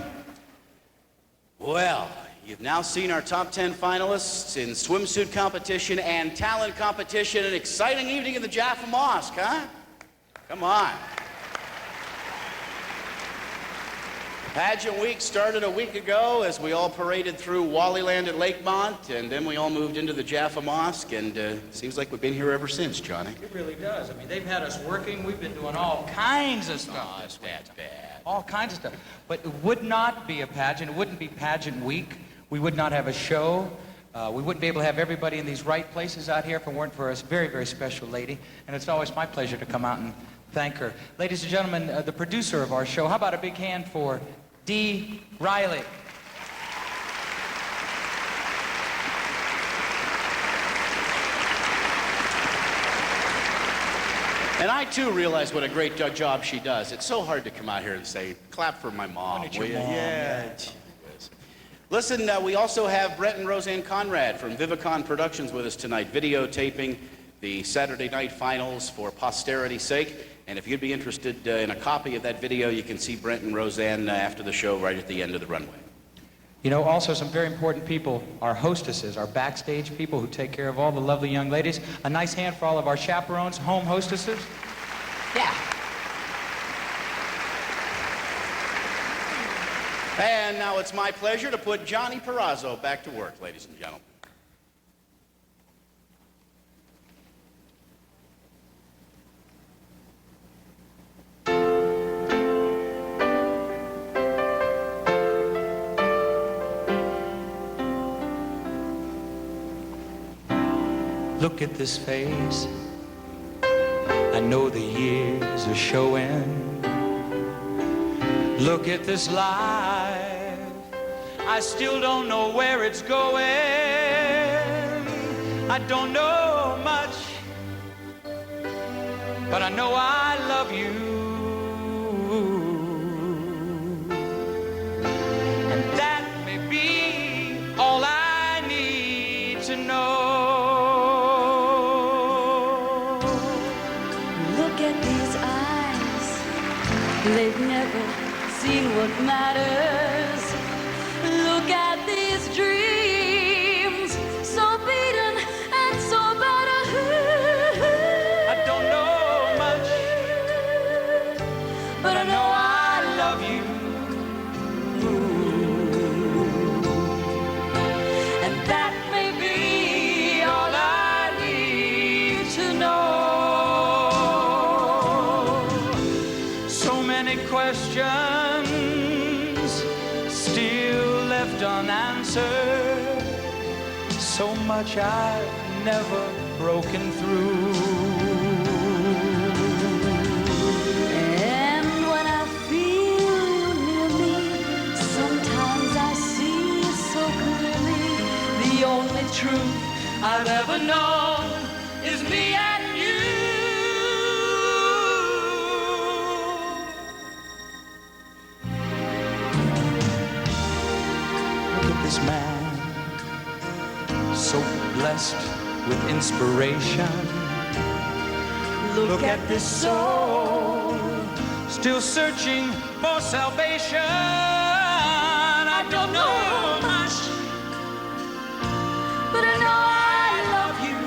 Well, you've now seen our top 10 finalists in swimsuit competition and talent competition. An exciting evening in the Jaffa Mosque, huh? Come on. Pageant week started a week ago as we all paraded through Wallyland at Lakemont, and then we all moved into the Jaffa Mosque, and seems like we've been here ever since, Johnny. It really does. I mean, they've had us working. We've been doing all kinds of stuff. Oh, that's bad. All kinds of stuff. But it would not be a pageant. It wouldn't be pageant week. We would not have a show. We wouldn't be able to have everybody in these right places out here if it weren't for a very, very special lady. And it's always my pleasure to come out and thank her. Ladies and gentlemen, the producer of our show, how about a big hand for Dee Riley? And I, too, realize what a great job she does. It's so hard to come out here and say, clap for my mom, will you? Yeah. Listen, we also have Brent and Roseanne Conrad from Vivicon Productions with us tonight, videotaping the Saturday night finals for posterity's sake. And if you'd be interested in a copy of that video, you can see Brent and Roseanne after the show right at the end of the runway. You know, also some very important people, our hostesses, our backstage people who take care of all the lovely young ladies. A nice hand for all of our chaperones, home hostesses. Yeah. And now it's my pleasure to put Johnny Perazzo back to work, ladies and gentlemen. Look at this face. I know the years are showing. Look at this life. I still don't know where it's going. I don't know much, but I know I love you. And that may be all I need to know. They've never seen what matters. Look at these dreams, so beaten and so battered. I don't know much, but I know I love you. And that may be all I need to know. Questions still left unanswered. So much I've never broken through. And when I feel you near me, sometimes I see so clearly. The only truth I've ever known is me and you. This man, so blessed with inspiration. Look at this soul, still searching for salvation. I don't know much, but I know I love you.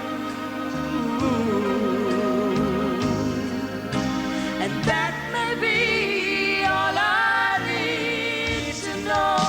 And that may be all I need to know.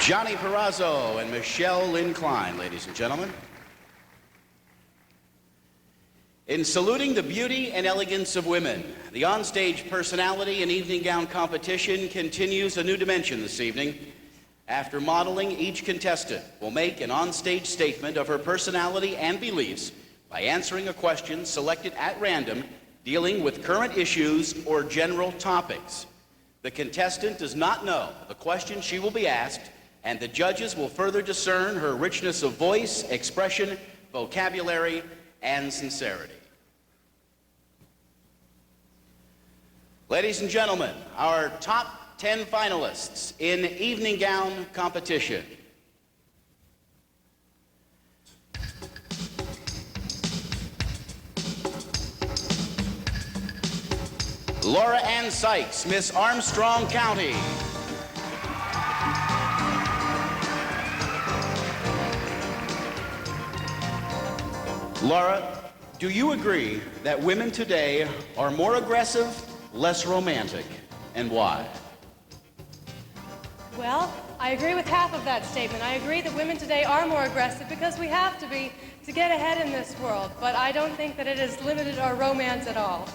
Johnny Perrazzo and Michelle Lynn Klein, ladies and gentlemen. In saluting the beauty and elegance of women, the onstage personality and evening gown competition continues a new dimension this evening. After modeling, each contestant will make an onstage statement of her personality and beliefs by answering a question selected at random dealing with current issues or general topics. The contestant does not know the question she will be asked, and the judges will further discern her richness of voice, expression, vocabulary, and sincerity. Ladies and gentlemen, our top 10 finalists in evening gown competition. Laura Ann Sykes, Miss Armstrong County. Laura, do you agree that women today are more aggressive, less romantic, and why? Well, I agree with half of that statement. I agree that women today are more aggressive because we have to be to get ahead in this world, but I don't think that it has limited our romance at all.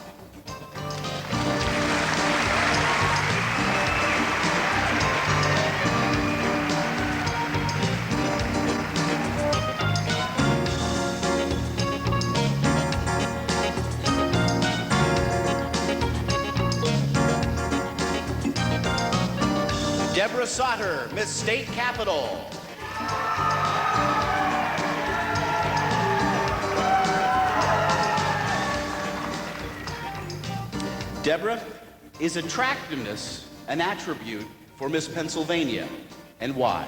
Deborah Sauter, Miss State Capitol. Deborah, is attractiveness an attribute for Miss Pennsylvania, and why?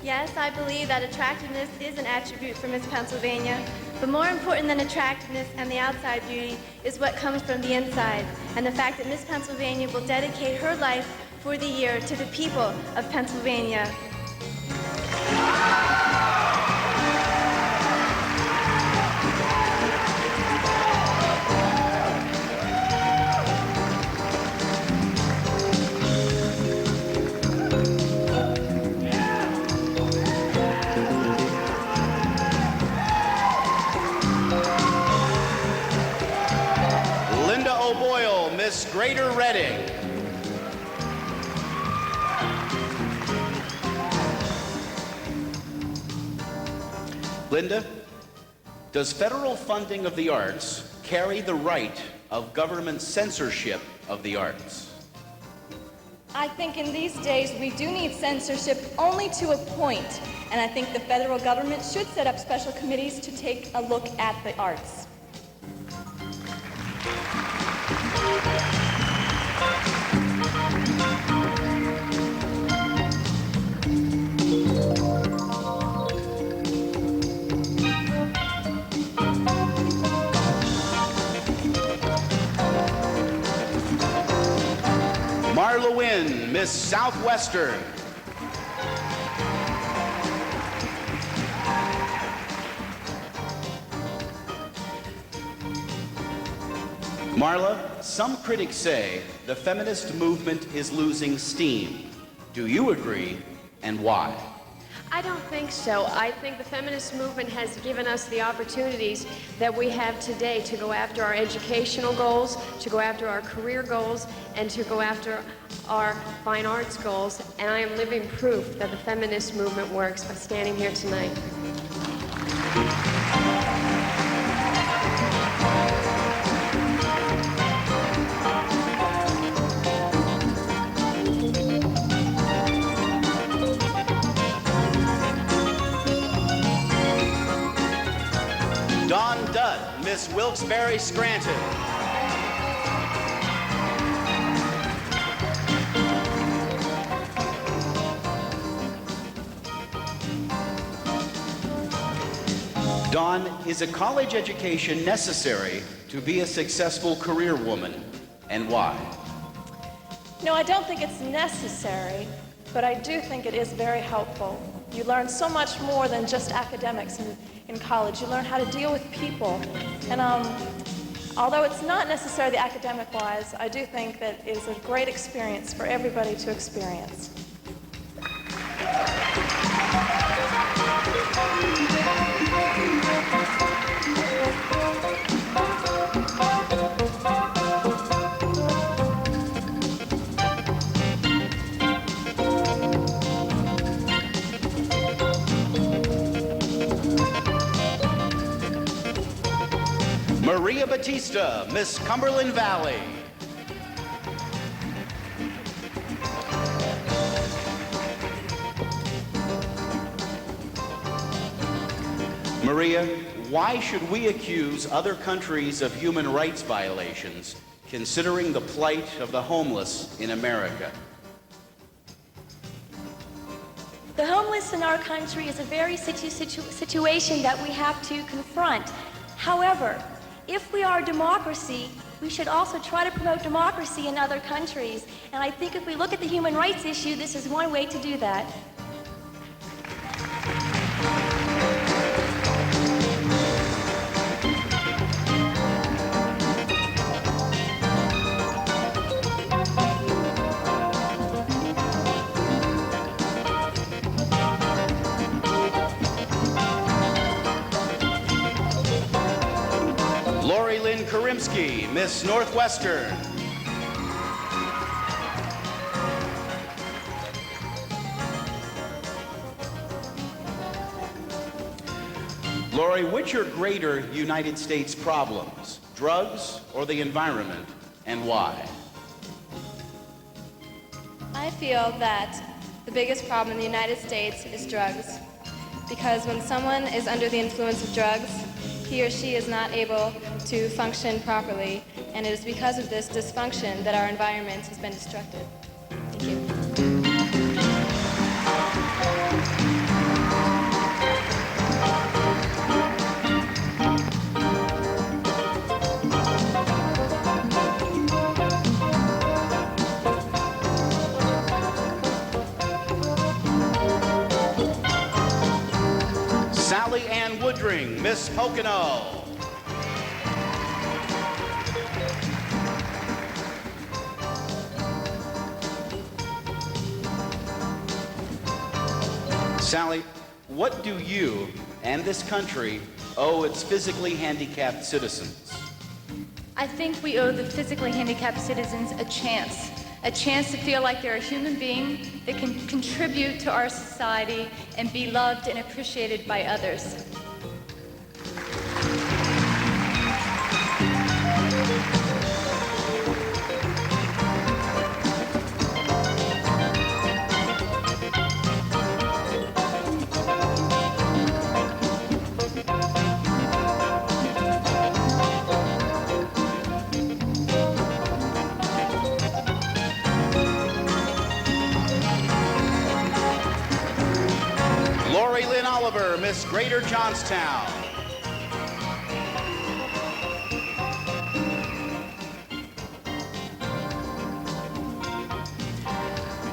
Yes, I believe that attractiveness is an attribute for Miss Pennsylvania, but more important than attractiveness and the outside beauty is what comes from the inside, and the fact that Miss Pennsylvania will dedicate her life for the year to the people of Pennsylvania. Linda O'Boyle, Miss Greater Reading. Linda, does federal funding of the arts carry the right of government censorship of the arts? I think in these days we do need censorship only to a point, and I think the federal government should set up special committees to take a look at the arts. Marla Wynne, Miss Southwestern. Marla, some critics say the feminist movement is losing steam. Do you agree, and why? I don't think so. I think the feminist movement has given us the opportunities that we have today to go after our educational goals, to go after our career goals, and to go after our fine arts goals. And I am living proof that the feminist movement works by standing here tonight. Dawn Dudd, Miss Wilkes-Barre Scranton. Dawn, is a college education necessary to be a successful career woman, and why? No, I don't think it's necessary, but I do think it is very helpful. You learn so much more than just academics in college. You learn how to deal with people. And although it's not necessarily academic-wise, I do think that it is a great experience for everybody to experience. Maria Batista, Miss Cumberland Valley. Maria, why should we accuse other countries of human rights violations, considering the plight of the homeless in America? The homeless in our country is a very situation that we have to confront. However, if we are a democracy, we should also try to promote democracy in other countries. And I think if we look at the human rights issue, this is one way to do that. Karimsky, Miss Northwestern. Lori, which are greater United States problems, drugs or the environment, and why? I feel that the biggest problem in the United States is drugs. Because when someone is under the influence of drugs, he or she is not able to function properly, and it is because of this dysfunction that our environment has been destructive. Thank you. Sally Ann Woodring, Miss Pocono. Sally, what do you and this country owe its physically handicapped citizens? I think we owe the physically handicapped citizens a chance to feel like they're a human being that can contribute to our society and be loved and appreciated by others. Miss Greater Johnstown.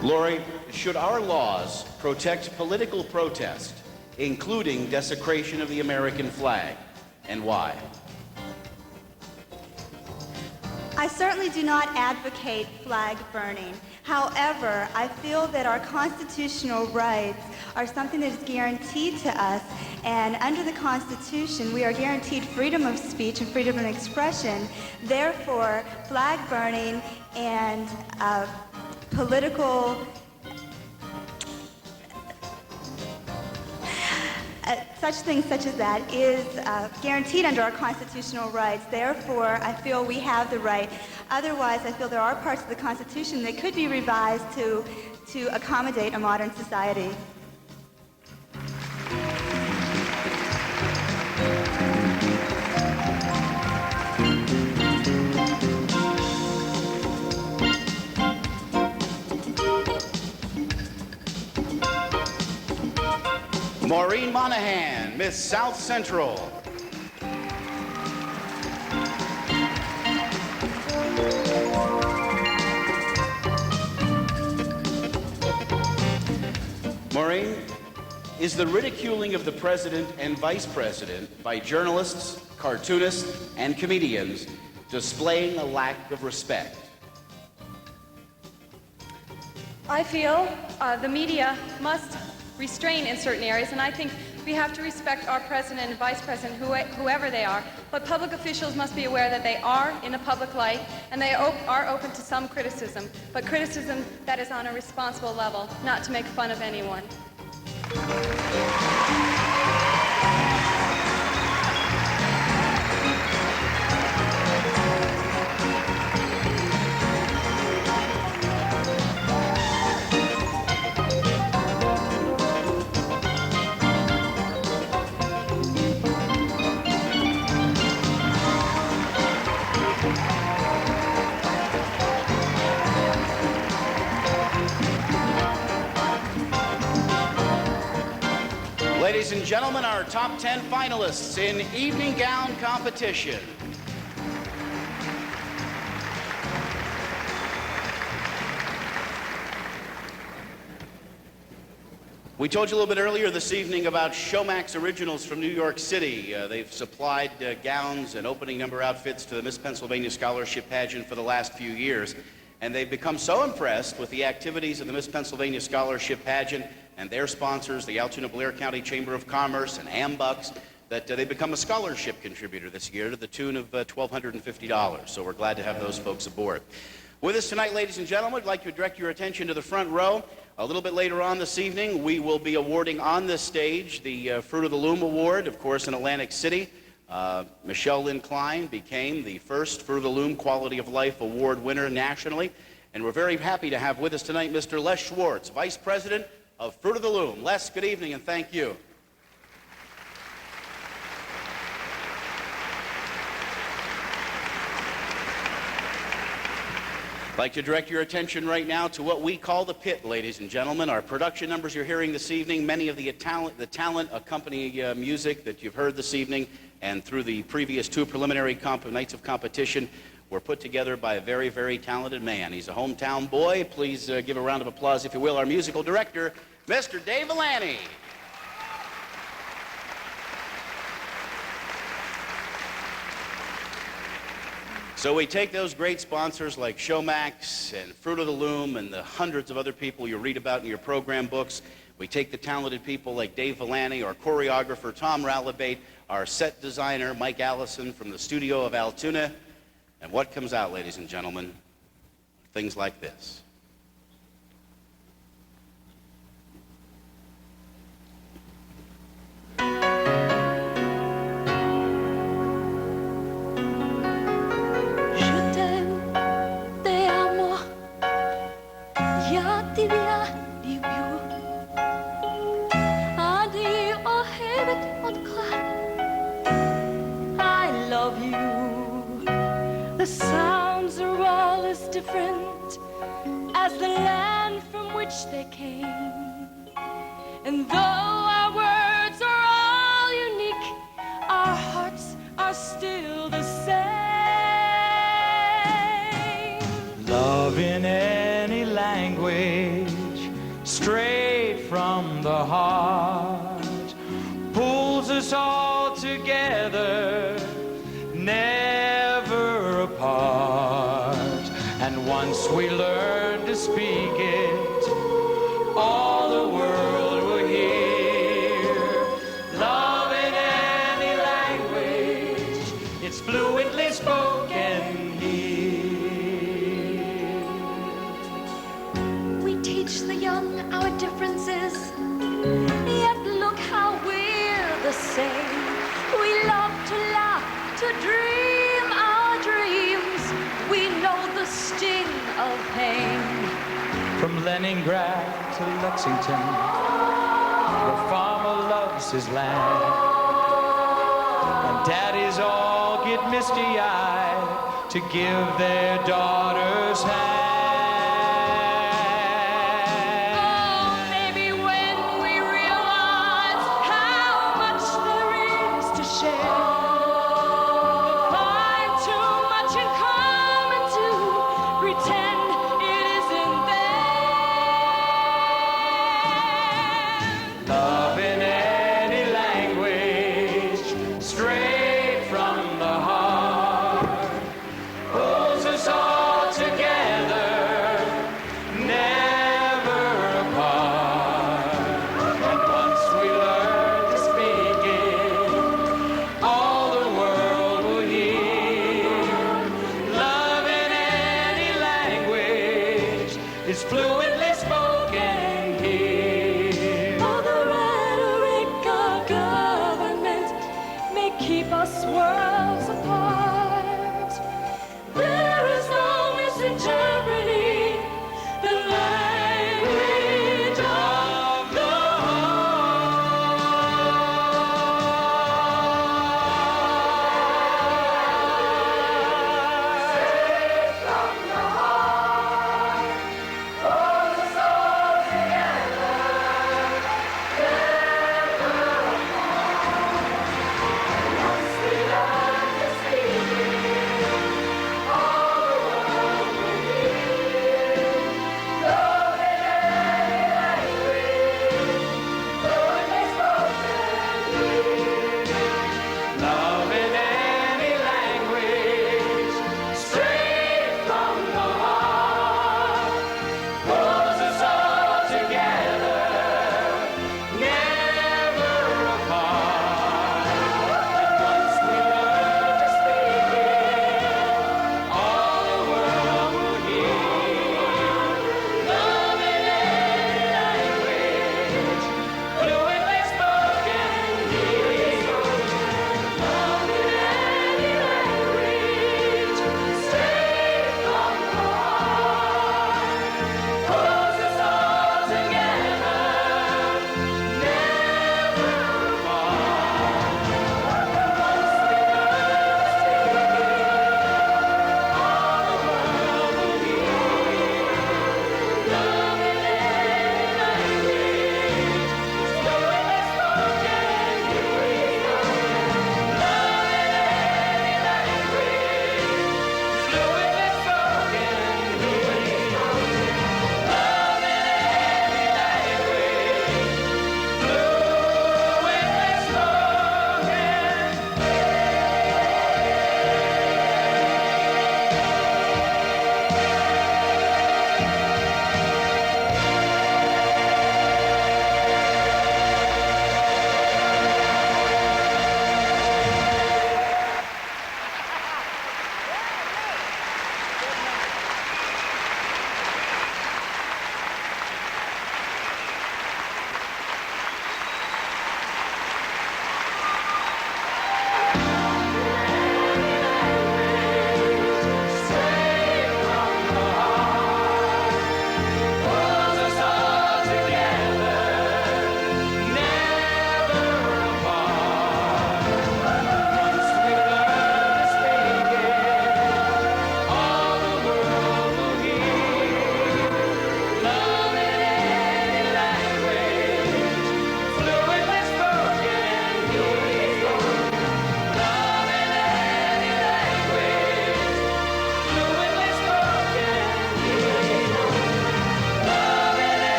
Lori, should our laws protect political protest, including desecration of the American flag, and why? I certainly do not advocate flag burning. However, I feel that our constitutional rights are something that is guaranteed to us, and under the Constitution, we are guaranteed freedom of speech and freedom of expression. Therefore, flag burning and political such things such as that is guaranteed under our constitutional rights. Therefore, I feel we have the right. Otherwise, I feel there are parts of the Constitution that could be revised to accommodate a modern society. Maureen Monahan, Miss South Central. Maureen, is the ridiculing of the president and vice president by journalists, cartoonists, and comedians displaying a lack of respect? I feel the media must restrain in certain areas, and I think we have to respect our president and vice president, whoever they are, but public officials must be aware that they are in a public light and they are open to some criticism, but criticism that is on a responsible level, not to make fun of anyone. Ladies and gentlemen, our top 10 finalists in evening gown competition. We told you a little bit earlier this evening about Showmax Originals from New York City. They've supplied gowns and opening number outfits to the Miss Pennsylvania Scholarship Pageant for the last few years. And they've become so impressed with the activities of the Miss Pennsylvania Scholarship Pageant and their sponsors, the Altoona-Blair County Chamber of Commerce and AmBucks, that they've become a scholarship contributor this year to the tune of $1,250. So we're glad to have those folks aboard. With us tonight, ladies and gentlemen, I'd like to direct your attention to the front row. A little bit later on this evening, we will be awarding on this stage the Fruit of the Loom Award, of course, in Atlantic City. Michelle Lynn Klein became the first Fruit of the Loom Quality of Life Award winner nationally. And we're very happy to have with us tonight Mr. Les Schwartz, Vice President of Fruit of the Loom. Les, good evening and thank you. I'd like to direct your attention right now to what we call the pit, ladies and gentlemen. Our production numbers you're hearing this evening, many of the talent accompanying music that you've heard this evening and through the previous two preliminary nights of competition were put together by a very, very talented man. He's a hometown boy. Please give a round of applause, if you will, our musical director, Mr. Dave Villani. So we take those great sponsors like Showmax and Fruit of the Loom and the hundreds of other people you read about in your program books. We take the talented people like Dave Villani, our choreographer, Tom Ralabate, our set designer, Mike Allison from the studio of Altoona. And what comes out, ladies and gentlemen? Things like this. The sounds are all as different as the land from which they came. And though our words are all unique, our hearts are still the same. Love in any language, straight from the heart, pulls us all together, never apart. And once we learn to speak it, all the world will hear. Love in any language, it's fluently spoken here. We teach the young our differences, yet look how we're the same. We love to laugh, to dream our dreams. We know the sting of pain. From Leningrad to Lexington, the farmer loves his land, and daddies all get misty-eyed to give their daughters hand. us worlds apart. There is no misinterpreting the language of the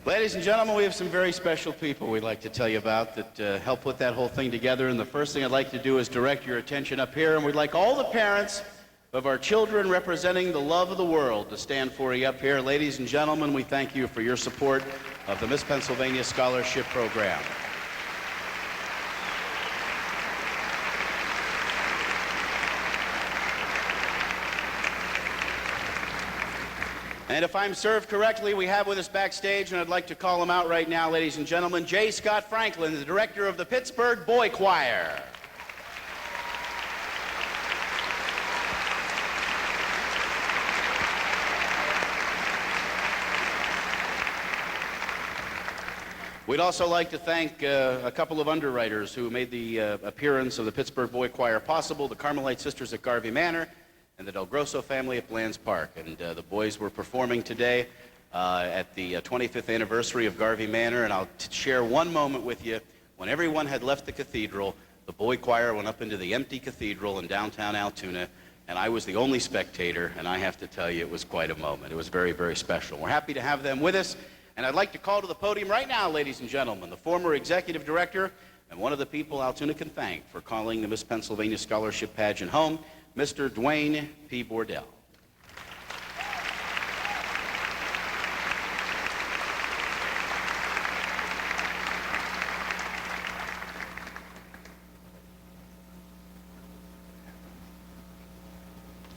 Ladies and gentlemen, we have some very special people we'd like to tell you about that helped put that whole thing together. And the first thing I'd like to do is direct your attention up here. And we'd like all the parents of our children representing the love of the world to stand for you up here. Ladies and gentlemen, we thank you for your support of the Miss Pennsylvania Scholarship Program. And if I'm served correctly, we have with us backstage, and I'd like to call him out right now, ladies and gentlemen, J. Scott Franklin, the director of the Pittsburgh Boy Choir. We'd also like to thank a couple of underwriters who made the appearance of the Pittsburgh Boy Choir possible, the Carmelite Sisters at Garvey Manor and the Del Grosso family at Bland's Park. And the boys were performing today at the 25th anniversary of Garvey Manor, and I'll share one moment with you. When everyone had left the cathedral, the boy choir went up into the empty cathedral in downtown Altoona, and I was the only spectator, and I have to tell you, it was quite a moment. It was very, very special. We're happy to have them with us, and I'd like to call to the podium right now, ladies and gentlemen, the former executive director and one of the people Altoona can thank for calling the Miss Pennsylvania Scholarship Pageant home, Mr. Dwayne P. Bordell.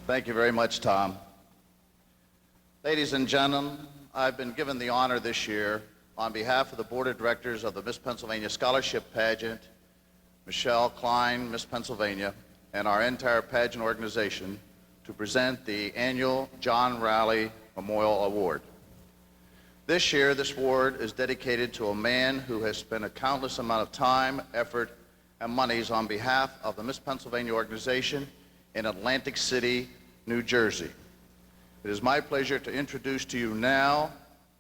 Thank you very much, Tom. Ladies and gentlemen, I've been given the honor this year on behalf of the Board of Directors of the Miss Pennsylvania Scholarship Pageant, Michelle Klein, Miss Pennsylvania, and our entire pageant organization to present the annual John Raleigh Memorial Award. This year, this award is dedicated to a man who has spent a countless amount of time, effort, and monies on behalf of the Miss Pennsylvania organization in Atlantic City, New Jersey. It is my pleasure to introduce to you now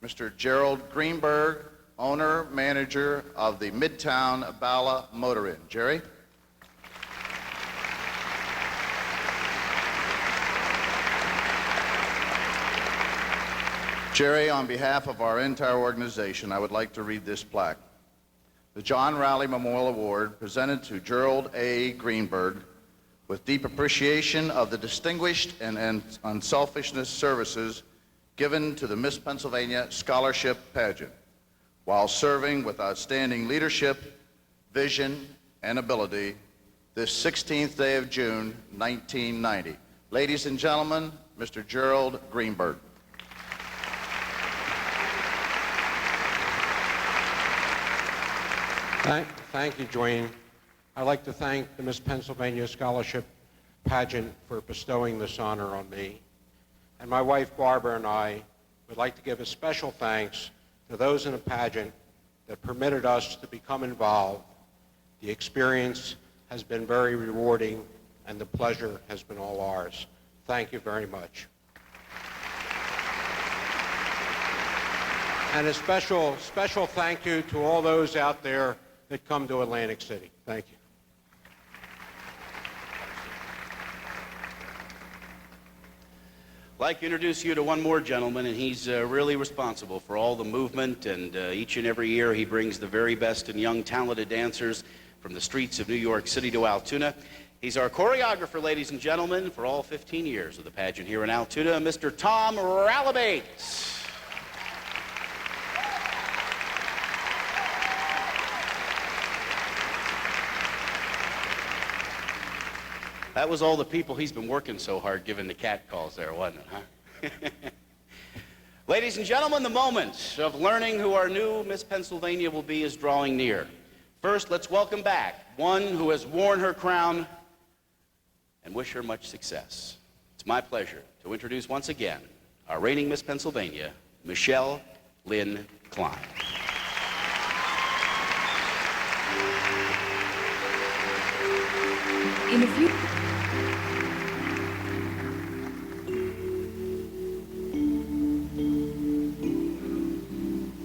Mr. Gerald Greenberg, owner, manager of the Midtown Bala Motor Inn. Jerry? Jerry, on behalf of our entire organization, I would like to read this plaque. The John Raleigh Memorial Award, presented to Gerald A. Greenberg, with deep appreciation of the distinguished and unselfishness services given to the Miss Pennsylvania Scholarship Pageant, while serving with outstanding leadership, vision, and ability this 16th day of June, 1990. Ladies and gentlemen, Mr. Gerald Greenberg. Thank you, Dwayne. I'd like to thank the Miss Pennsylvania Scholarship Pageant for bestowing this honor on me. And my wife, Barbara, and I would like to give a special thanks to those in the pageant that permitted us to become involved. The experience has been very rewarding, and the pleasure has been all ours. Thank you very much. And a special thank you to all those out there that come to Atlantic City. Thank you. I'd like to introduce you to one more gentleman, and he's really responsible for all the movement, and each and every year he brings the very best and young talented dancers from the streets of New York City to Altoona. He's our choreographer, ladies and gentlemen, for all 15 years of the pageant here in Altoona, Mr. Tom Ralabates. That was all the people he's been working so hard giving the cat calls there, wasn't it, huh? Ladies and gentlemen, the moment of learning who our new Miss Pennsylvania will be is drawing near. First, let's welcome back one who has worn her crown and wish her much success. It's my pleasure to introduce once again our reigning Miss Pennsylvania, Michelle Lynn Klein. In a few...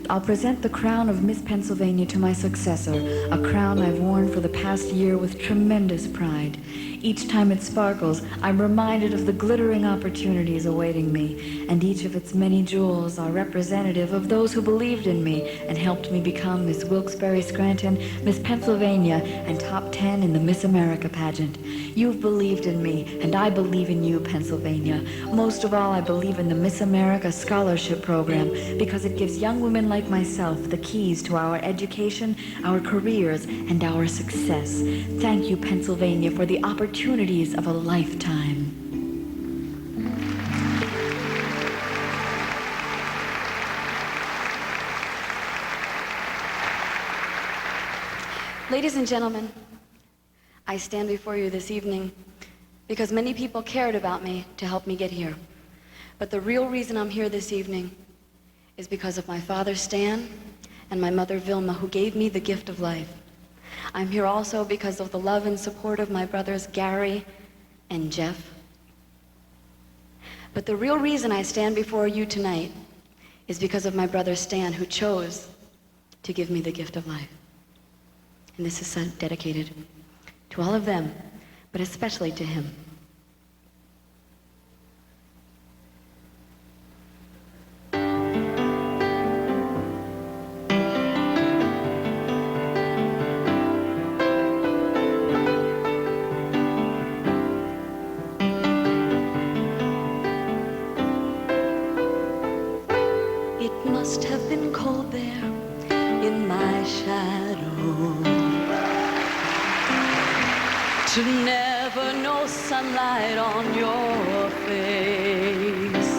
I'll present the crown of Miss Pennsylvania to my successor, a crown I've worn for the past year with tremendous pride. Each time it sparkles, I'm reminded of the glittering opportunities awaiting me, and each of its many jewels are representative of those who believed in me and helped me become Miss Wilkes-Barre-Scranton, Miss Pennsylvania, and top 10 in the Miss America pageant. You've believed in me, and I believe in you, Pennsylvania. Most of all, I believe in the Miss America Scholarship Program because it gives young women like myself the keys to our education, our careers, and our success. Thank you, Pennsylvania, for the opportunities of a lifetime. Ladies and gentlemen, I stand before you this evening because many people cared about me to help me get here. But the real reason I'm here this evening is because of my father, Stan, and my mother, Vilma, who gave me the gift of life. I'm here also because of the love and support of my brothers, Gary and Jeff. But the real reason I stand before you tonight is because of my brother, Stan, who chose to give me the gift of life. And this is dedicated to all of them, but especially to him. to never know sunlight on your face.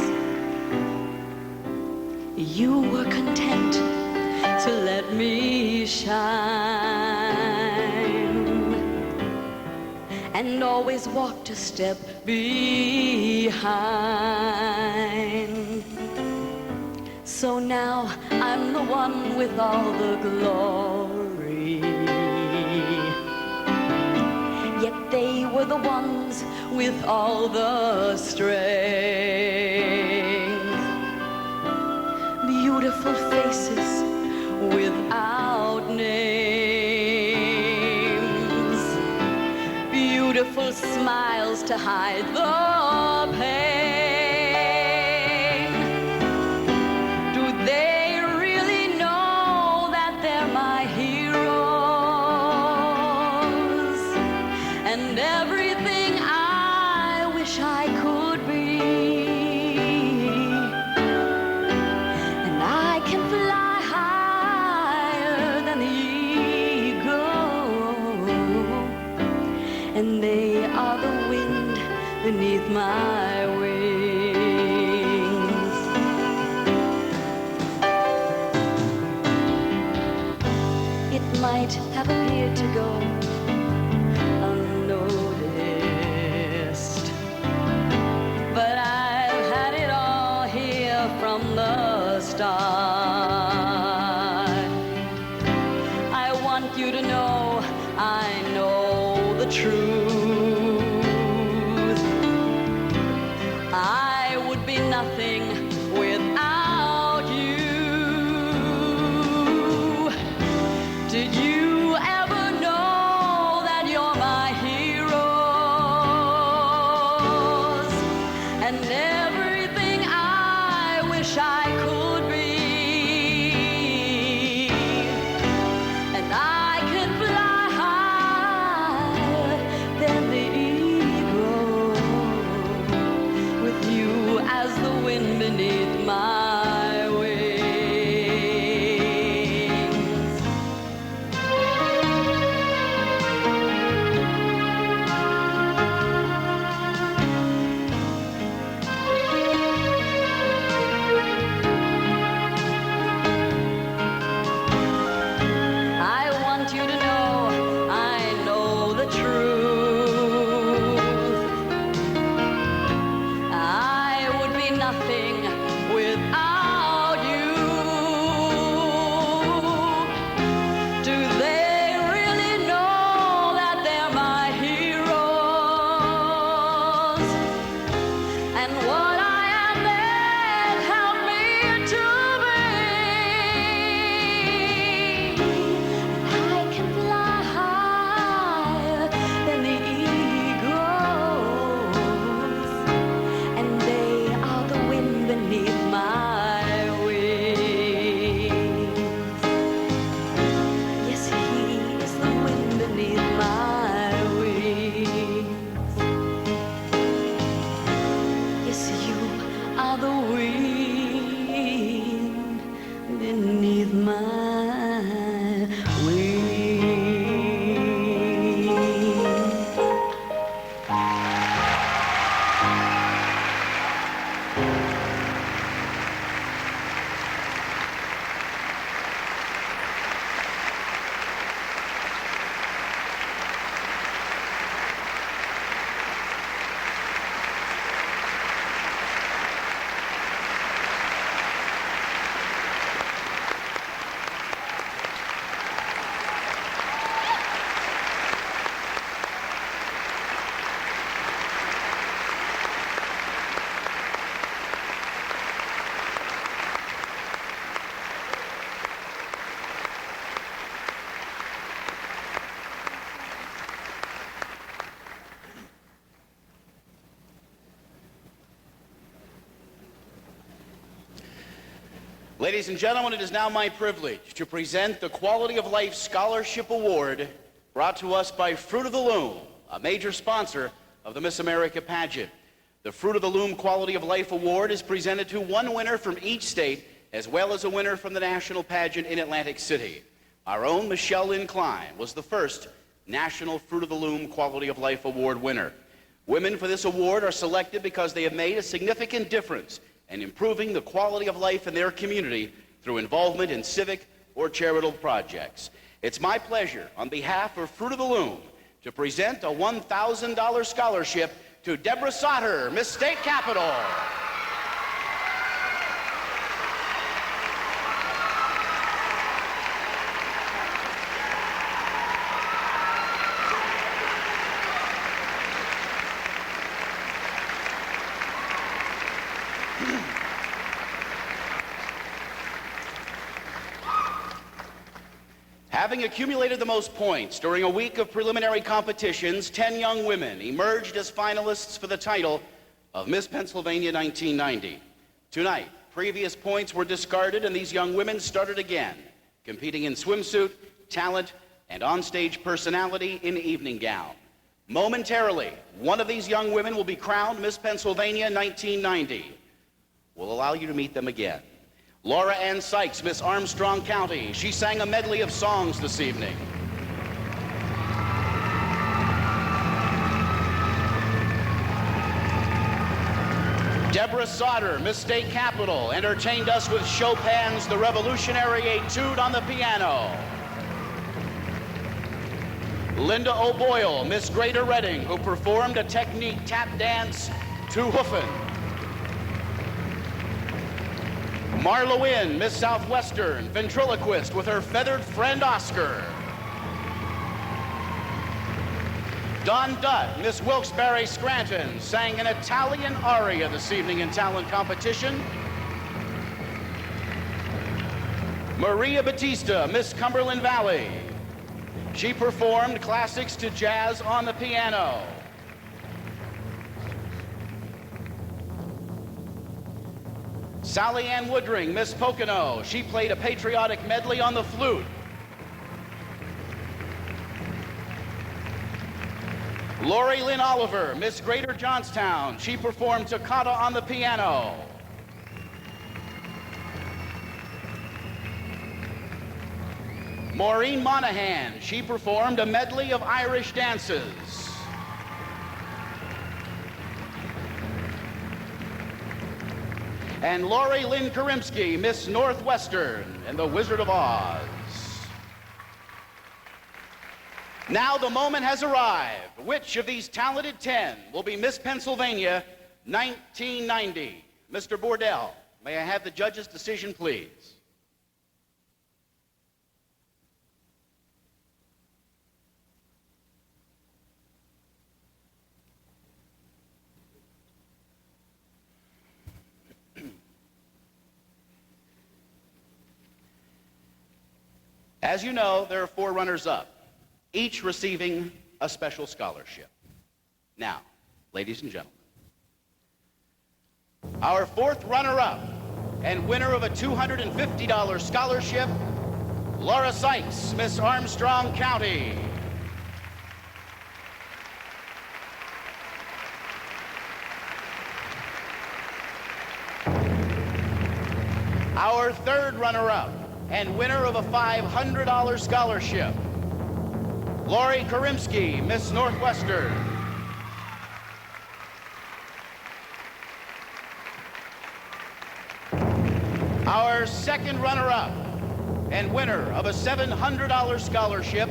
You were content to let me shine and always walked a step behind. So now I'm the one with all the glory, yet they were the ones with all the strength. Beautiful faces without names, beautiful smiles to hide the pain. Do they really know that they're my heroes and everything I wish I could be? And I can fly higher than the eagle, and they are the wind beneath my wings. It might have appeared to go unnoticed, but I've had it all here from the start. I want you to know I know the truth. I would be nothing without you. Did you ever know that you're my heroes and everything I wish I could be? And I can fly higher than the eagle with you as the wind beneath my wings. I want you to know I know the truth. I would be nothing without you. Do they really know that they're my heroes? And what I am, they help me to be. I can fly higher than the eagles, and they are the wind beneath my wings. Yes, he is the wind beneath my wings. Yes, you are the wind beneath my wings. Ladies and gentlemen, it is now my privilege to present the Quality of Life Scholarship Award brought to us by Fruit of the Loom, a major sponsor of the Miss America pageant. The Fruit of the Loom Quality of Life Award is presented to one winner from each state, as well as a winner from the national pageant in Atlantic City. Our own Michelle Lynn Klein was the first National Fruit of the Loom Quality of Life Award winner. Women for this award are selected because they have made a significant difference in improving the quality of life in their community through involvement in civic or charitable projects. It's my pleasure, on behalf of Fruit of the Loom, to present a $1,000 scholarship to Deborah Sauter, Miss State Capitol. Having accumulated the most points during a week of preliminary competitions, 10 young women emerged as finalists for the title of Miss Pennsylvania 1990. Tonight, previous points were discarded and these young women started again, competing in swimsuit, talent, and onstage personality in evening gown. Momentarily, one of these young women will be crowned Miss Pennsylvania 1990. We'll allow you to meet them again. Laura Ann Sykes, Miss Armstrong County. She sang a medley of songs this evening. Deborah Sauter, Miss State Capitol, entertained us with Chopin's The Revolutionary Etude on the piano. Linda O'Boyle, Miss Greater Reading, who performed a technique tap dance to Hoofin'. Marla Wynne, Miss Southwestern, ventriloquist with her feathered friend Oscar. Don Dutt, Miss Wilkes-Barre Scranton, sang an Italian aria this evening in talent competition. Maria Batista, Miss Cumberland Valley. She performed classics to jazz on the piano. Sally Ann Woodring, Miss Pocono. She played a patriotic medley on the flute. Lori Lynn Oliver, Miss Greater Johnstown. She performed Toccata on the piano. Maureen Monahan. She performed a medley of Irish dances. And Lori Lynn Karimsky, Miss Northwestern and the Wizard of Oz. Now the moment has arrived. Which of these talented 10 will be Miss Pennsylvania 1990? Mr. Bordell, may I have the judge's decision, please? As you know, there are 4 runners-up, each receiving a special scholarship. Now, ladies and gentlemen, our 4th runner-up and winner of a $250 scholarship, Laura Sykes, Miss Armstrong County. Our 3rd runner-up and winner of a $500 scholarship, Lori Karimsky, Miss Northwestern. Our 2nd runner-up and winner of a $700 scholarship,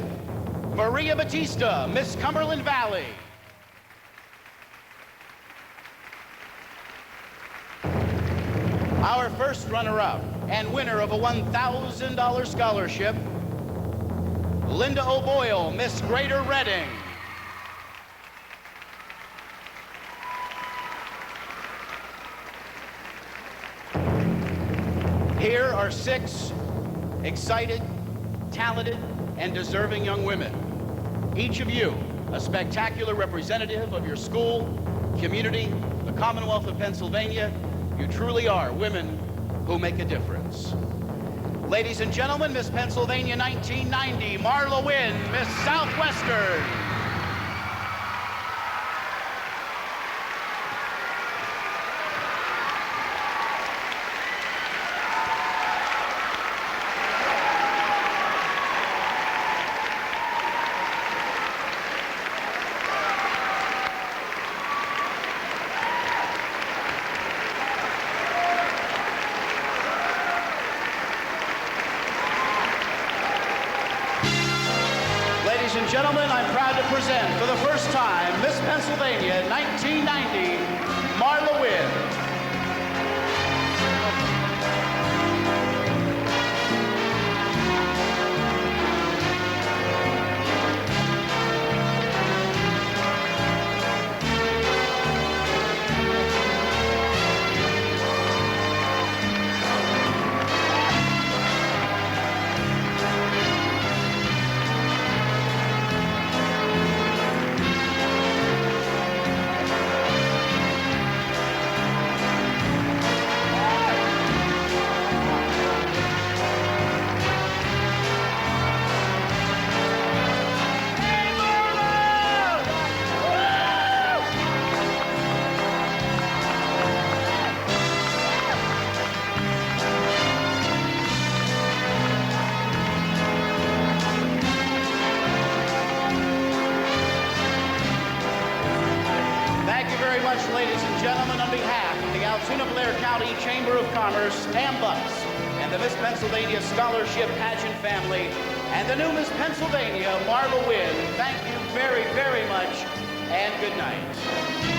Maria Batista, Miss Cumberland Valley. Our 1st runner-up and winner of a $1,000 scholarship, Linda O'Boyle, Miss Greater Reading. Here are 6 excited, talented, and deserving young women. Each of you a spectacular representative of your school, community, the Commonwealth of Pennsylvania. You truly are women who make a difference. Ladies and gentlemen, Miss Pennsylvania 1990, Marla Wynne, Miss Southwestern. proud to present for the first time Miss Pennsylvania 1990, Marla Wynne. Ladies and gentlemen, on behalf of the Altoona-Blair County Chamber of Commerce, AMBUCS, and the Miss Pennsylvania Scholarship Pageant family, and the new Miss Pennsylvania, Marla Wynne, thank you very, very much, and good night.